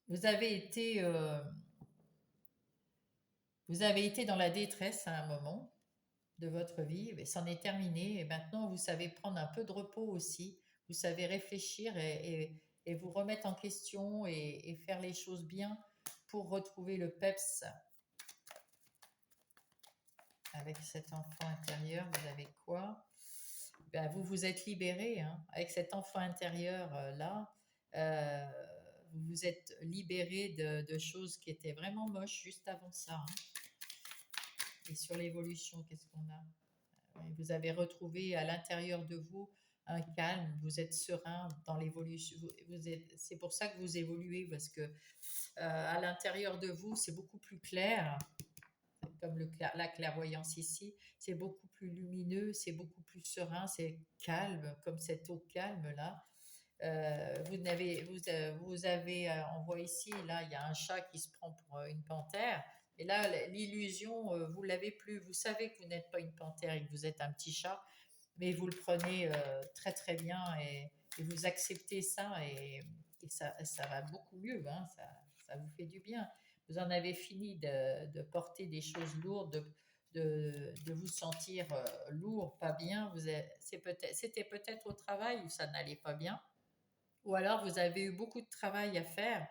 vous avez été... vous avez été dans la détresse à un moment de votre vie, mais c'en est terminé et maintenant vous savez prendre un peu de repos aussi, vous savez réfléchir et vous remettre en question et faire les choses bien pour retrouver le peps avec cet enfant intérieur. Vous avez quoi? Ben, vous vous êtes libéré hein, avec cet enfant intérieur là. Euh, vous vous êtes libéré de choses qui étaient vraiment moches juste avant ça. Hein. Et sur l'évolution, qu'est-ce qu'on a? Vous avez retrouvé à l'intérieur de vous un calme, vous êtes serein dans l'évolution. C'est pour ça que vous évoluez, parce que à l'intérieur de vous, c'est beaucoup plus clair, comme la clairvoyance ici, c'est beaucoup plus lumineux, c'est beaucoup plus serein, c'est calme, comme cette eau calme là. Vous avez, on voit ici, là, il y a un chat qui se prend pour une panthère. Et là, l'illusion, vous l'avez plus. Vous savez que vous n'êtes pas une panthère et que vous êtes un petit chat, mais vous le prenez très très bien et vous acceptez ça et ça va beaucoup mieux. Hein, ça vous fait du bien. Vous en avez fini de porter des choses lourdes, de vous sentir lourd, pas bien. C'était peut-être au travail où ça n'allait pas bien. Ou alors vous avez eu beaucoup de travail à faire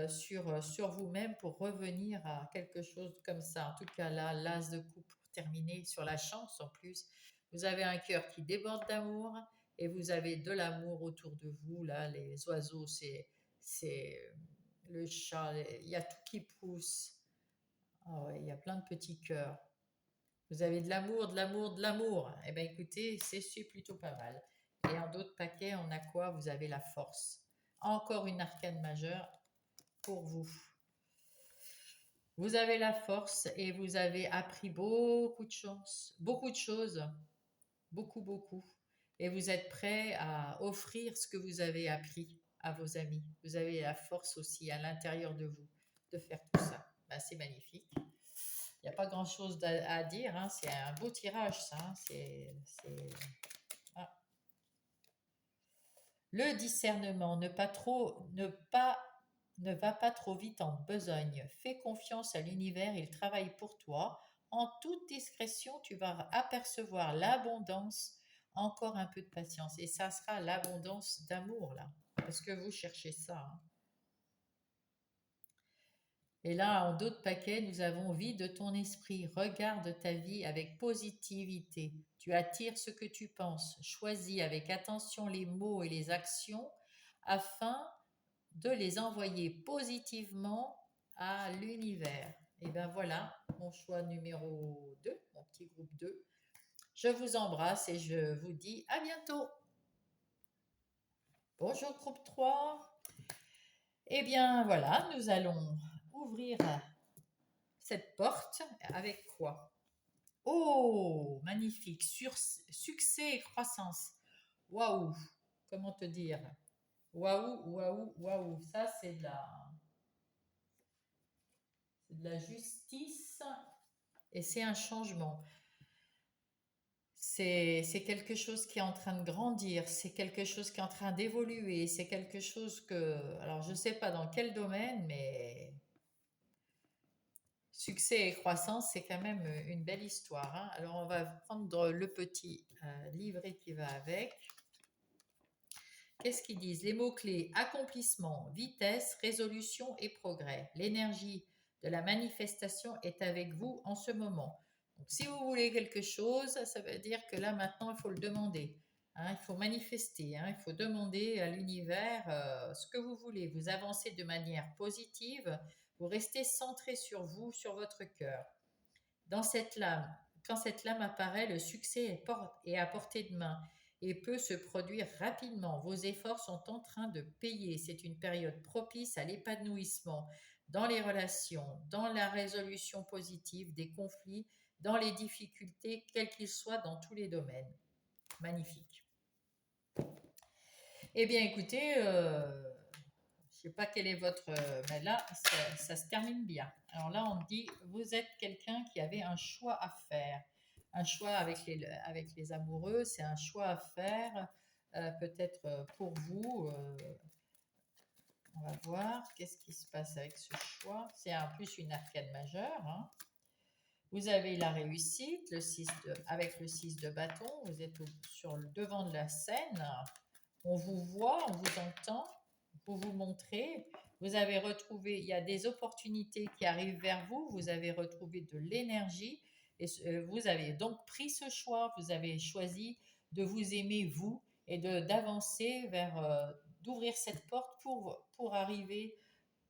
sur vous-même pour revenir à quelque chose comme ça. En tout cas, là, l'as de coupe pour terminer sur la chance en plus. Vous avez un cœur qui déborde d'amour et vous avez de l'amour autour de vous. Là, les oiseaux, c'est le chat, il y a tout qui pousse. Ah ouais, il y a plein de petits cœurs. Vous avez de l'amour, de l'amour, de l'amour. Eh bien, écoutez, c'est plutôt pas mal. Et en d'autres paquets, on a quoi? Vous avez la force. Encore une arcane majeure pour vous. Vous avez la force et vous avez appris beaucoup de choses, beaucoup, beaucoup. Et vous êtes prêt à offrir ce que vous avez appris à vos amis. Vous avez la force aussi à l'intérieur de vous de faire tout ça. Ben, c'est magnifique. Il n'y a pas grand-chose à dire, hein. C'est un beau tirage, ça, hein. Ah. Le discernement, ne va pas trop vite en besogne. Fais confiance à l'univers, il travaille pour toi. En toute discrétion, tu vas apercevoir l'abondance. Encore un peu de patience. Et ça sera l'abondance d'amour, là. Parce que vous cherchez ça, hein. Et là, en dos de paquet, nous avons vie de ton esprit. Regarde ta vie avec positivité. Tu attires ce que tu penses. Choisis avec attention les mots et les actions afin de les envoyer positivement à l'univers. Et bien voilà, mon choix numéro 2, mon petit groupe 2. Je vous embrasse et je vous dis à bientôt. Bonjour groupe 3. Eh bien voilà, nous allons ouvrir cette porte avec quoi? Oh, magnifique, succès et croissance. Waouh, comment te dire? Waouh, waouh, waouh, ça c'est de la justice et c'est un changement. C'est quelque chose qui est en train de grandir, c'est quelque chose qui est en train d'évoluer, c'est quelque chose que, alors je ne sais pas dans quel domaine, mais succès et croissance, c'est quand même une belle histoire, hein. Alors on va prendre le petit livret qui va avec. Qu'est-ce qu'ils disent? Les mots-clés: accomplissement, vitesse, résolution et progrès. L'énergie de la manifestation est avec vous en ce moment. Donc, si vous voulez quelque chose, ça veut dire que là, maintenant, il faut le demander, hein. Il faut manifester, hein. Il faut demander à l'univers ce que vous voulez. Vous avancez de manière positive, vous restez centré sur vous, sur votre cœur. Dans cette lame, quand cette lame apparaît, le succès est à portée de main et peut se produire rapidement. Vos efforts sont en train de payer. C'est une période propice à l'épanouissement dans les relations, dans la résolution positive des conflits, dans les difficultés, quels qu'ils soient, dans tous les domaines. Magnifique. Eh bien, écoutez, je ne sais pas quel est votre... mais là, ça se termine bien. Alors là, on me dit, vous êtes quelqu'un qui avait un choix à faire. Un choix avec les amoureux, c'est un choix à faire, peut-être pour vous. On va voir qu'est-ce qui se passe avec ce choix. C'est en plus une arcade majeure, hein. Vous avez la réussite, avec le 6 de bâton. Vous êtes sur le devant de la scène. On vous voit, on vous entend, vous vous montrez. Vous avez retrouvé, il y a des opportunités qui arrivent vers vous. Vous avez retrouvé de l'énergie et vous avez donc pris ce choix. Vous avez choisi de vous aimer vous et d'avancer vers, d'ouvrir cette porte pour arriver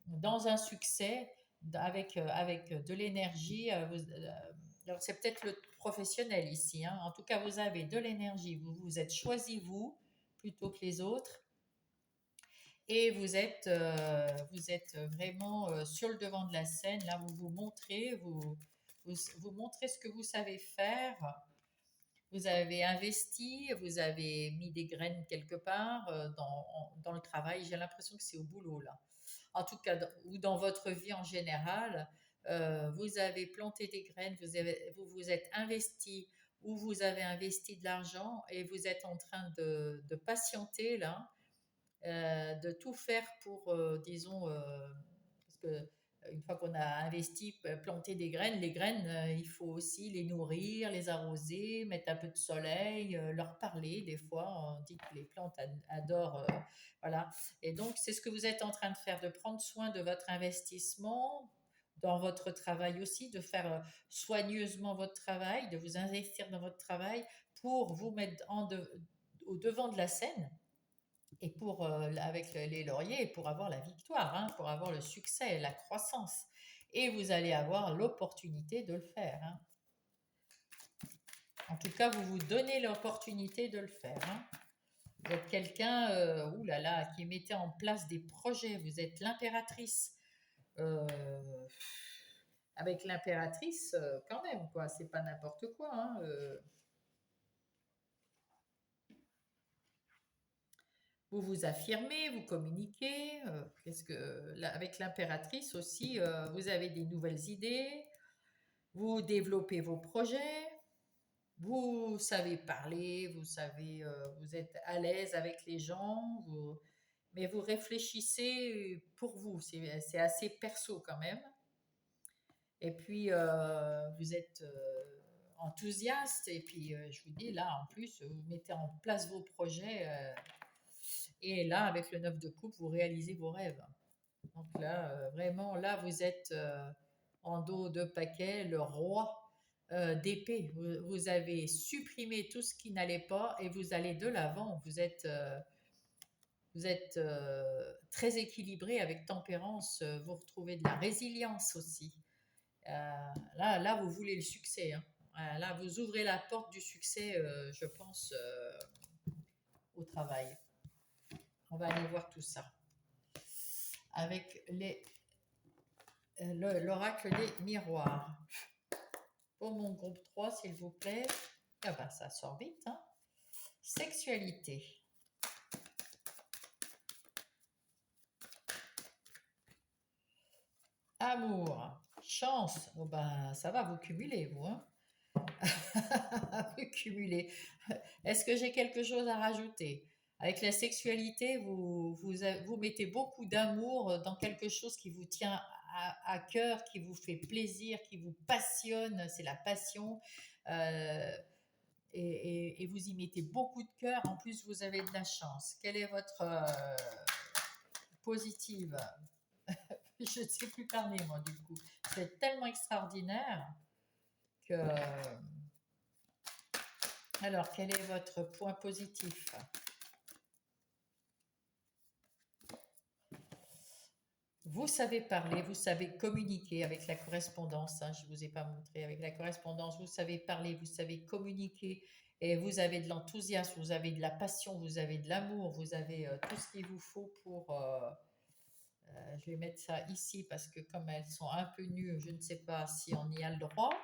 dans un succès avec de l'énergie. Alors c'est peut-être le professionnel ici, hein. En tout cas, vous avez de l'énergie. Vous vous êtes choisi vous plutôt que les autres. Et vous êtes vraiment sur le devant de la scène. Là, vous vous montrez, vous montrez ce que vous savez faire. Vous avez investi, vous avez mis des graines quelque part dans le travail. J'ai l'impression que c'est au boulot, là. En tout cas, ou dans votre vie en général, vous avez planté des graines, vous vous êtes investi ou vous avez investi de l'argent et vous êtes en train de patienter, là, de tout faire pour, disons, parce que une fois qu'on a investi, planté des graines, les graines, il faut aussi les nourrir, les arroser, mettre un peu de soleil, leur parler. Des fois, on dit que les plantes adorent, voilà. Et donc, c'est ce que vous êtes en train de faire, de prendre soin de votre investissement, dans votre travail aussi, de faire soigneusement votre travail, de vous investir dans votre travail pour vous mettre au devant de la scène et pour, avec les lauriers, pour avoir la victoire, hein, pour avoir le succès, la croissance. Et vous allez avoir l'opportunité de le faire, hein. En tout cas, vous vous donnez l'opportunité de le faire, hein. Vous êtes quelqu'un, oulala, qui mettait en place des projets. Vous êtes l'impératrice. Euh, avec l'impératrice, quand même, quoi. C'est pas n'importe quoi, hein. Vous vous affirmez, vous communiquez. Avec l'impératrice aussi, vous avez des nouvelles idées. Vous développez vos projets, vous savez parler, vous savez, vous êtes à l'aise avec les gens, mais vous réfléchissez pour vous. C'est assez perso quand même. Et puis, vous êtes enthousiaste. Et puis, je vous dis, là, en plus, vous mettez en place vos projets. Et là, avec le 9 de coupe, vous réalisez vos rêves. Donc là, vraiment, là, vous êtes en dos de paquet, le roi d'épée. Vous avez supprimé tout ce qui n'allait pas et vous allez de l'avant. Vous êtes très équilibré avec tempérance. Vous retrouvez de la résilience aussi. Là, vous voulez le succès, hein. Là, vous ouvrez la porte du succès, je pense, au travail. On va aller voir tout ça avec l'oracle des miroirs. Pour mon groupe 3, s'il vous plaît. Ah ben, ça sort vite, hein. Sexualité. Amour. Chance. Oh ben, ça va, vous cumulez, vous, hein. Vous cumulez. Est-ce que j'ai quelque chose à rajouter? Avec la sexualité, vous mettez beaucoup d'amour dans quelque chose qui vous tient à cœur, qui vous fait plaisir, qui vous passionne, c'est la passion. Euh, et vous y mettez beaucoup de cœur. En plus, vous avez de la chance. Quelle est votre positive? Je ne sais plus parler, moi, du coup. C'est tellement extraordinaire que... Alors, quel est votre point positif? Vous savez parler, vous savez communiquer avec la correspondance, hein, je ne vous ai pas montré, avec la correspondance, vous savez parler, vous savez communiquer et vous avez de l'enthousiasme, vous avez de la passion, vous avez de l'amour, vous avez tout ce qu'il vous faut pour... je vais mettre ça ici parce que comme elles sont un peu nues, je ne sais pas si on y a le droit.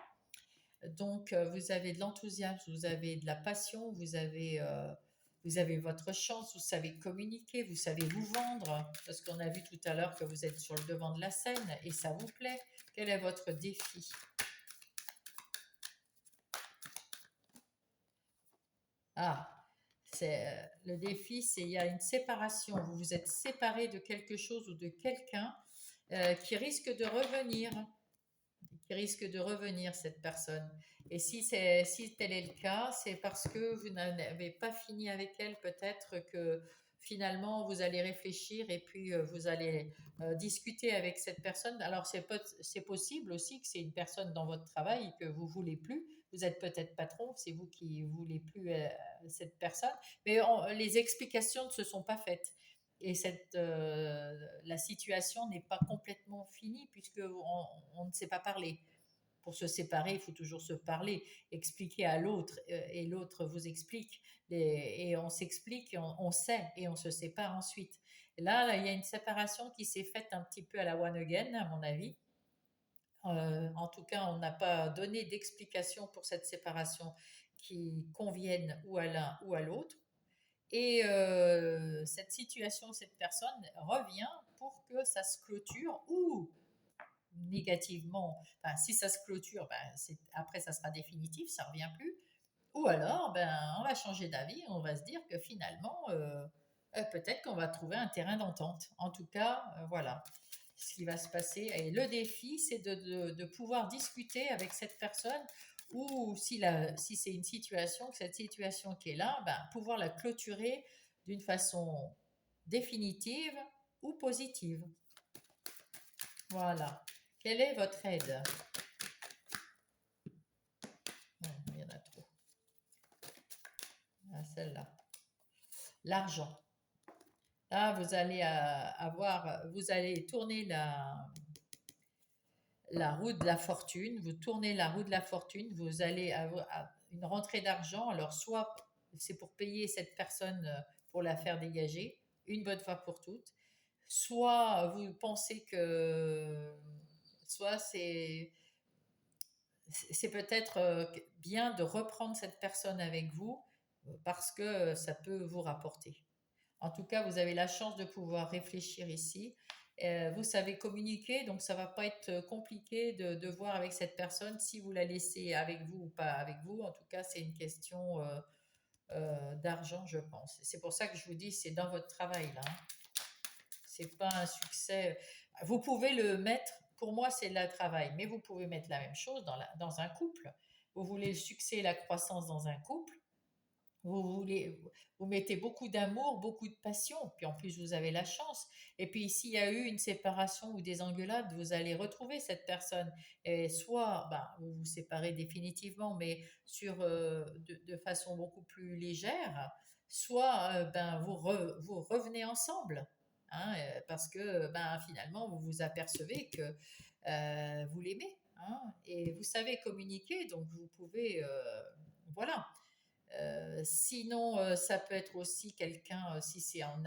Donc, vous avez de l'enthousiasme, vous avez de la passion, vous avez votre chance, vous savez communiquer, vous savez vous vendre, parce qu'on a vu tout à l'heure que vous êtes sur le devant de la scène et ça vous plaît. Quel est votre défi? Ah, le défi, c'est il y a une séparation. Vous vous êtes séparé de quelque chose ou de quelqu'un qui risque de revenir, cette personne. Et si tel est le cas, c'est parce que vous n'avez pas fini avec elle, peut-être que finalement vous allez réfléchir et puis vous allez discuter avec cette personne. Alors c'est possible aussi que c'est une personne dans votre travail que vous voulez plus. Vous êtes peut-être patron, c'est vous qui voulez plus cette personne. Mais les explications ne se sont pas faites. Et la situation n'est pas complètement finie puisque on ne sait pas parler. Pour se séparer, il faut toujours se parler, expliquer à l'autre et l'autre vous explique et on s'explique, on sait et on se sépare ensuite. Et là, il y a une séparation qui s'est faite un petit peu à la one again, à mon avis. En tout cas, on n'a pas donné d'explication pour cette séparation qui convienne ou à l'un ou à l'autre. Et cette situation, cette personne revient pour que ça se clôture ou négativement, enfin, si ça se clôture, après ça sera définitif, ça ne revient plus. Ou alors, on va changer d'avis, on va se dire que finalement, peut-être qu'on va trouver un terrain d'entente. En tout cas, voilà ce qui va se passer. Et le défi, c'est de pouvoir discuter avec cette personne ou si c'est une situation, que cette situation qui est là, pouvoir la clôturer d'une façon définitive ou positive. Voilà. Quelle est votre aide? Non, il y en a trop. Ah, celle-là. L'argent. Là, vous allez tourner la roue de la fortune. Vous tournez la roue de la fortune. Vous allez avoir une rentrée d'argent. Alors, soit c'est pour payer cette personne pour la faire dégager une bonne fois pour toutes. Soit vous pensez que, soit c'est peut-être bien de reprendre cette personne avec vous parce que ça peut vous rapporter. En tout cas, vous avez la chance de pouvoir réfléchir ici Vous savez communiquer, donc ça va pas être compliqué de voir avec cette personne si vous la laissez avec vous ou pas avec vous. En tout cas, c'est une question d'argent, je pense. C'est pour ça que je vous dis, c'est dans votre travail là, hein. C'est pas un succès. Vous pouvez le mettre, pour moi, c'est le travail, mais vous pouvez mettre la même chose dans un couple. Vous voulez le succès et la croissance dans un couple. Vous mettez beaucoup d'amour, beaucoup de passion, puis en plus vous avez la chance. Et puis s'il y a eu une séparation ou des engueulades, vous allez retrouver cette personne. Et soit ben, vous vous séparez définitivement, mais de façon beaucoup plus légère, soit ben, vous revenez ensemble. Hein, parce que ben, finalement vous vous apercevez que vous l'aimez, hein, et vous savez communiquer, donc vous pouvez, voilà. Sinon, ça peut être aussi quelqu'un, si c'est en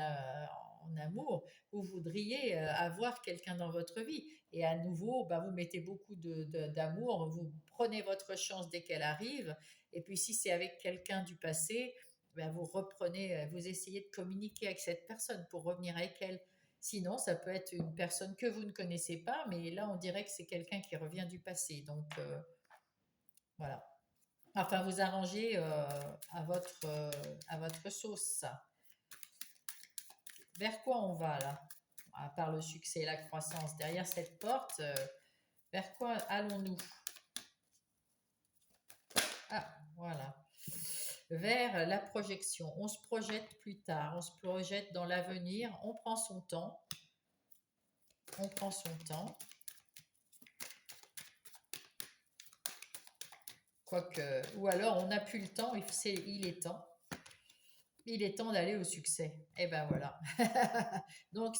amour, vous voudriez avoir quelqu'un dans votre vie. Et à nouveau, bah, vous mettez beaucoup d'amour, vous prenez votre chance dès qu'elle arrive. Et puis si c'est avec quelqu'un du passé, bah, vous reprenez, vous essayez de communiquer avec cette personne pour revenir avec elle. Sinon, ça peut être une personne que vous ne connaissez pas, mais là, on dirait que c'est quelqu'un qui revient du passé. Donc, voilà. Enfin, vous arrangez à votre sauce. Vers quoi on va là? À part le succès et la croissance. Derrière cette porte, vers quoi allons-nous? Ah, voilà. Vers la projection. On se projette plus tard, on se projette dans l'avenir, on prend son temps. On prend son temps. Quoique, ou alors on n'a plus le temps, il est temps. Il est temps d'aller au succès. Et ben voilà. Donc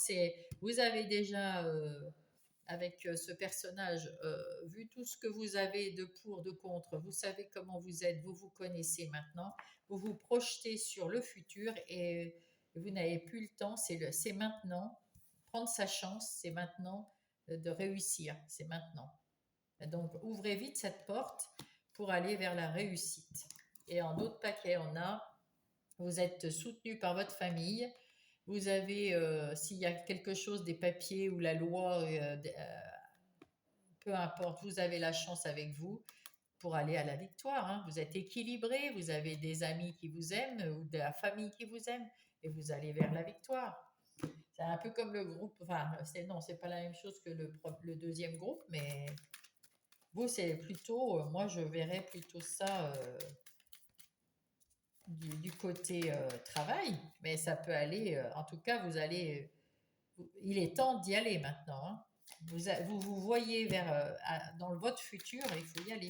vous avez déjà avec ce personnage vu tout ce que vous avez de pour, de contre. Vous savez comment vous êtes, vous vous connaissez maintenant. Vous vous projetez sur le futur et vous n'avez plus le temps. C'est maintenant. Prendre sa chance, c'est maintenant de réussir. C'est maintenant. Donc ouvrez vite cette porte pour aller vers la réussite. Et en autre paquet, on a vous êtes soutenu par votre famille, vous avez, s'il y a quelque chose, des papiers ou la loi, peu importe, vous avez la chance avec vous pour aller à la victoire, hein. Vous êtes équilibré, vous avez des amis qui vous aiment ou de la famille qui vous aime et vous allez vers la victoire. C'est un peu comme le groupe, enfin, non, c'est pas la même chose que le deuxième groupe, mais vous, c'est plutôt, moi, je verrais plutôt ça du côté travail, mais ça peut aller, en tout cas, il est temps d'y aller maintenant, hein. Vous voyez dans votre futur, il faut y aller.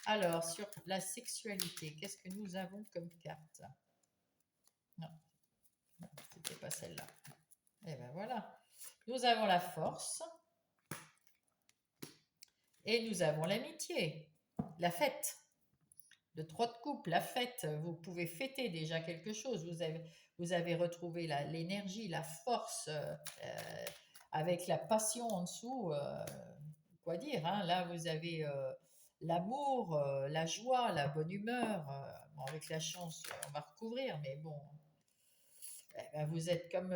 Alors, sur la sexualité, qu'est-ce que nous avons comme carte? Non, c'était pas celle-là. Et ben voilà. Nous avons la force et nous avons l'amitié, la fête. Le 3 de coupe, la fête, vous pouvez fêter déjà quelque chose. Vous avez retrouvé l'énergie, la force, avec la passion en dessous. Quoi dire, hein, là, vous avez l'amour, la joie, la bonne humeur. Bon, avec la chance, on va recouvrir, mais bon. Eh ben, vous êtes comme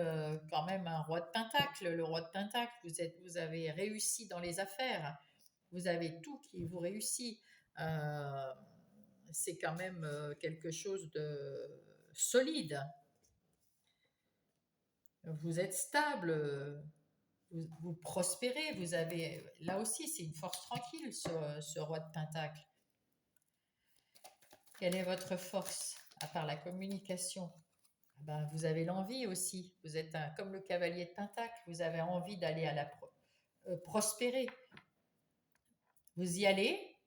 quand même un roi de Pentacle, le roi de Pentacle. Vous avez réussi dans les affaires. Vous avez tout qui vous réussit. Euh, c'est quand même quelque chose de solide. Vous êtes stable, vous prospérez, vous avez... Là aussi, c'est une force tranquille, ce roi de Pentacle. Quelle est votre force, à part la communication? Ben, vous avez l'envie aussi. Vous êtes comme le cavalier de Pentacle, vous avez envie d'aller prospérer. Vous y allez,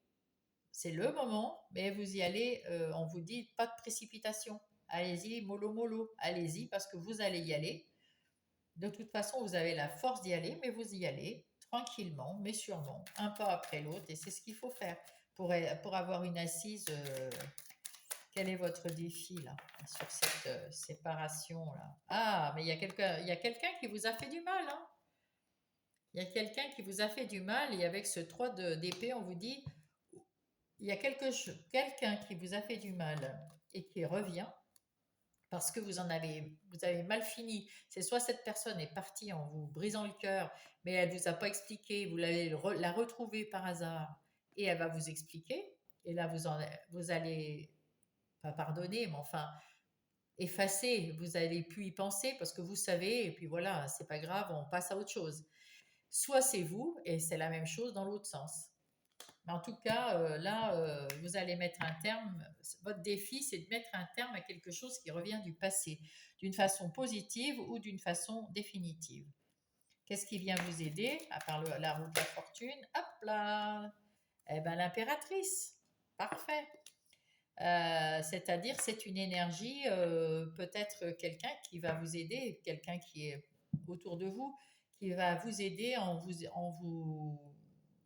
c'est le moment, mais vous y allez, on vous dit pas de précipitation. Allez-y, mollo mollo, allez-y parce que vous allez y aller. De toute façon, vous avez la force d'y aller, mais vous y allez tranquillement, mais sûrement, un pas après l'autre, et c'est ce qu'il faut faire pour avoir une assise. Quel est votre défi là sur cette séparation là? Ah, mais il y a quelqu'un qui vous a fait du mal, hein. Il y a quelqu'un qui vous a fait du mal, et avec ce 3 d'épée, on vous dit il y a quelqu'un qui vous a fait du mal et qui revient parce que vous avez mal fini. C'est soit cette personne est partie en vous brisant le cœur, mais elle vous a pas expliqué, vous l'allez la retrouver par hasard et elle va vous expliquer. Et là, vous allez pas pardonner, mais enfin effacer. Vous allez plus y penser parce que vous savez. Et puis voilà, c'est pas grave, on passe à autre chose. Soit c'est vous et c'est la même chose dans l'autre sens. Mais en tout cas, là, vous allez mettre un terme. Votre défi, c'est de mettre un terme à quelque chose qui revient du passé, d'une façon positive ou d'une façon définitive. Qu'est-ce qui vient vous aider, à part la roue de la fortune? Hop là. Eh bien, l'impératrice. Parfait. C'est-à-dire, c'est une énergie, peut-être quelqu'un qui va vous aider, quelqu'un qui est autour de vous, qui va vous aider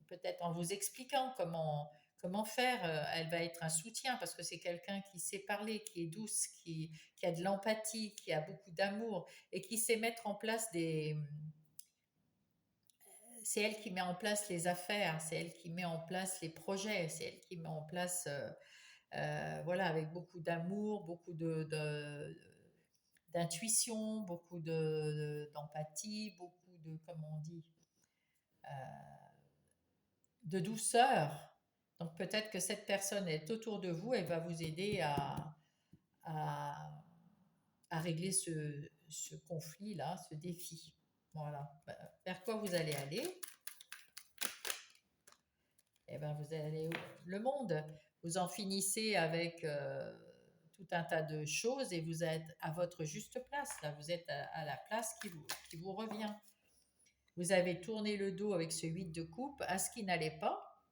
peut-être en vous expliquant comment faire. Elle va être un soutien parce que c'est quelqu'un qui sait parler, qui est douce, qui a de l'empathie, qui a beaucoup d'amour et qui sait mettre en place c'est elle qui met en place les affaires, c'est elle qui met en place les projets, c'est elle qui met en place voilà, avec beaucoup d'amour, beaucoup d'intuition, beaucoup d'empathie, beaucoup de, comment on dit, de douceur. Donc peut-être que cette personne est autour de vous, elle va vous aider à, à régler ce conflit-là, ce défi. Voilà. Vers quoi vous allez aller? Eh bien, vous allez le monde. Vous en finissez avec tout un tas de choses et vous êtes à votre juste place. Là, vous êtes à la place qui vous revient. Vous avez tourné le dos avec ce 8 de coupe à ce qui n'allait pas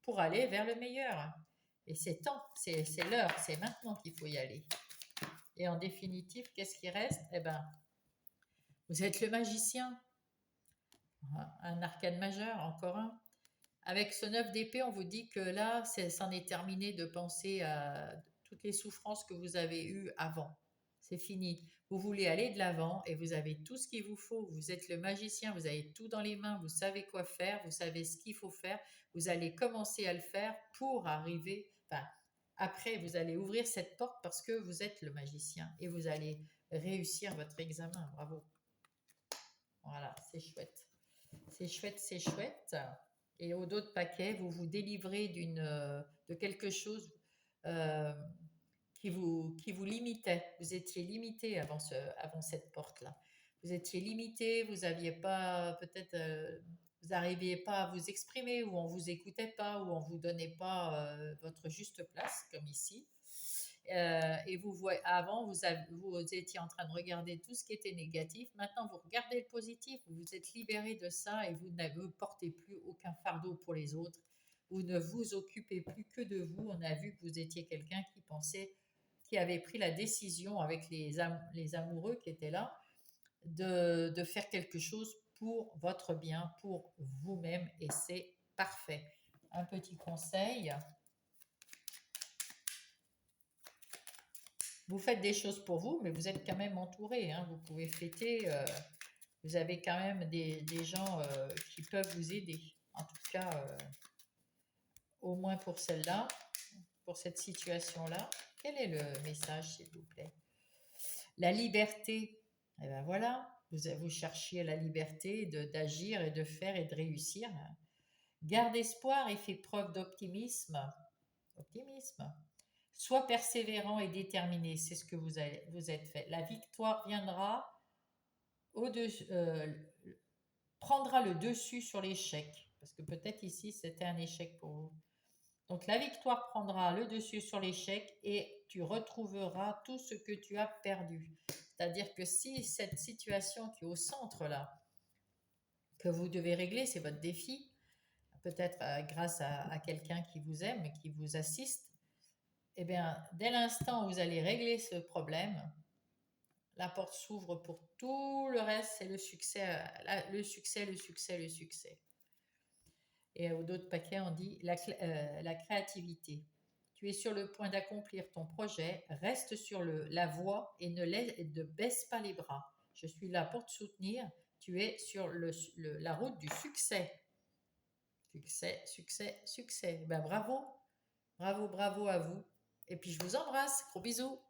pour aller vers le meilleur. Et c'est temps, c'est l'heure, c'est maintenant qu'il faut y aller. Et en définitive, qu'est-ce qui reste? Eh bien, vous êtes le magicien. Un arcane majeur, encore un. Avec ce 9 d'épée, on vous dit que là, c'en est terminé de penser à toutes les souffrances que vous avez eues avant. C'est fini. Vous voulez aller de l'avant et vous avez tout ce qu'il vous faut. Vous êtes le magicien, vous avez tout dans les mains, vous savez quoi faire, vous savez ce qu'il faut faire. Vous allez commencer à le faire pour arriver. Enfin, après, vous allez ouvrir cette porte parce que vous êtes le magicien et vous allez réussir votre examen. Bravo. Voilà, c'est chouette. C'est chouette, c'est chouette. Et au dos de paquet, vous vous délivrez de quelque chose euh, qui vous limitait. Vous étiez limité avant cette porte-là. Vous étiez limité, vous aviez pas, peut-être, vous n'arriviez pas à vous exprimer, ou on vous écoutait pas, ou on vous donnait pas votre juste place, comme ici. Et vous voyez, avant, vous étiez en train de regarder tout ce qui était négatif. Maintenant, vous regardez le positif. Vous vous êtes libéré de ça et vous ne portez plus aucun fardeau pour les autres. Vous ne vous occupez plus que de vous. On a vu que vous étiez quelqu'un qui pensait, qui avait pris la décision avec les amoureux qui étaient là, de faire quelque chose pour votre bien, pour vous-même. Et c'est parfait. Un petit conseil. Vous faites des choses pour vous, mais vous êtes quand même entouré. Hein. Vous pouvez fêter. Vous avez quand même des gens qui peuvent vous aider. En tout cas, au moins pour celle-là, pour cette situation-là. Quel est le message, s'il vous plaît? La liberté. Eh bien voilà, vous cherchiez la liberté d'agir et de faire et de réussir. Garde espoir et fais preuve d'optimisme. Optimisme. Sois persévérant et déterminé, c'est ce que vous êtes fait. La victoire viendra prendra le dessus sur l'échec, parce que peut-être ici c'était un échec pour vous. Donc la victoire prendra le dessus sur l'échec et tu retrouveras tout ce que tu as perdu. C'est-à-dire que si cette situation qui est au centre là, que vous devez régler, c'est votre défi, peut-être grâce à quelqu'un qui vous aime et qui vous assiste, eh bien, dès l'instant où vous allez régler ce problème, la porte s'ouvre pour tout le reste, c'est le succès, le succès, le succès, le succès. Et au dos de paquet, on dit la créativité. Tu es sur le point d'accomplir ton projet, reste sur la voie et ne baisse pas les bras. Je suis là pour te soutenir. Tu es sur la route du succès. Succès, succès, succès. Ben bravo, bravo, bravo à vous. Et puis je vous embrasse. Gros bisous.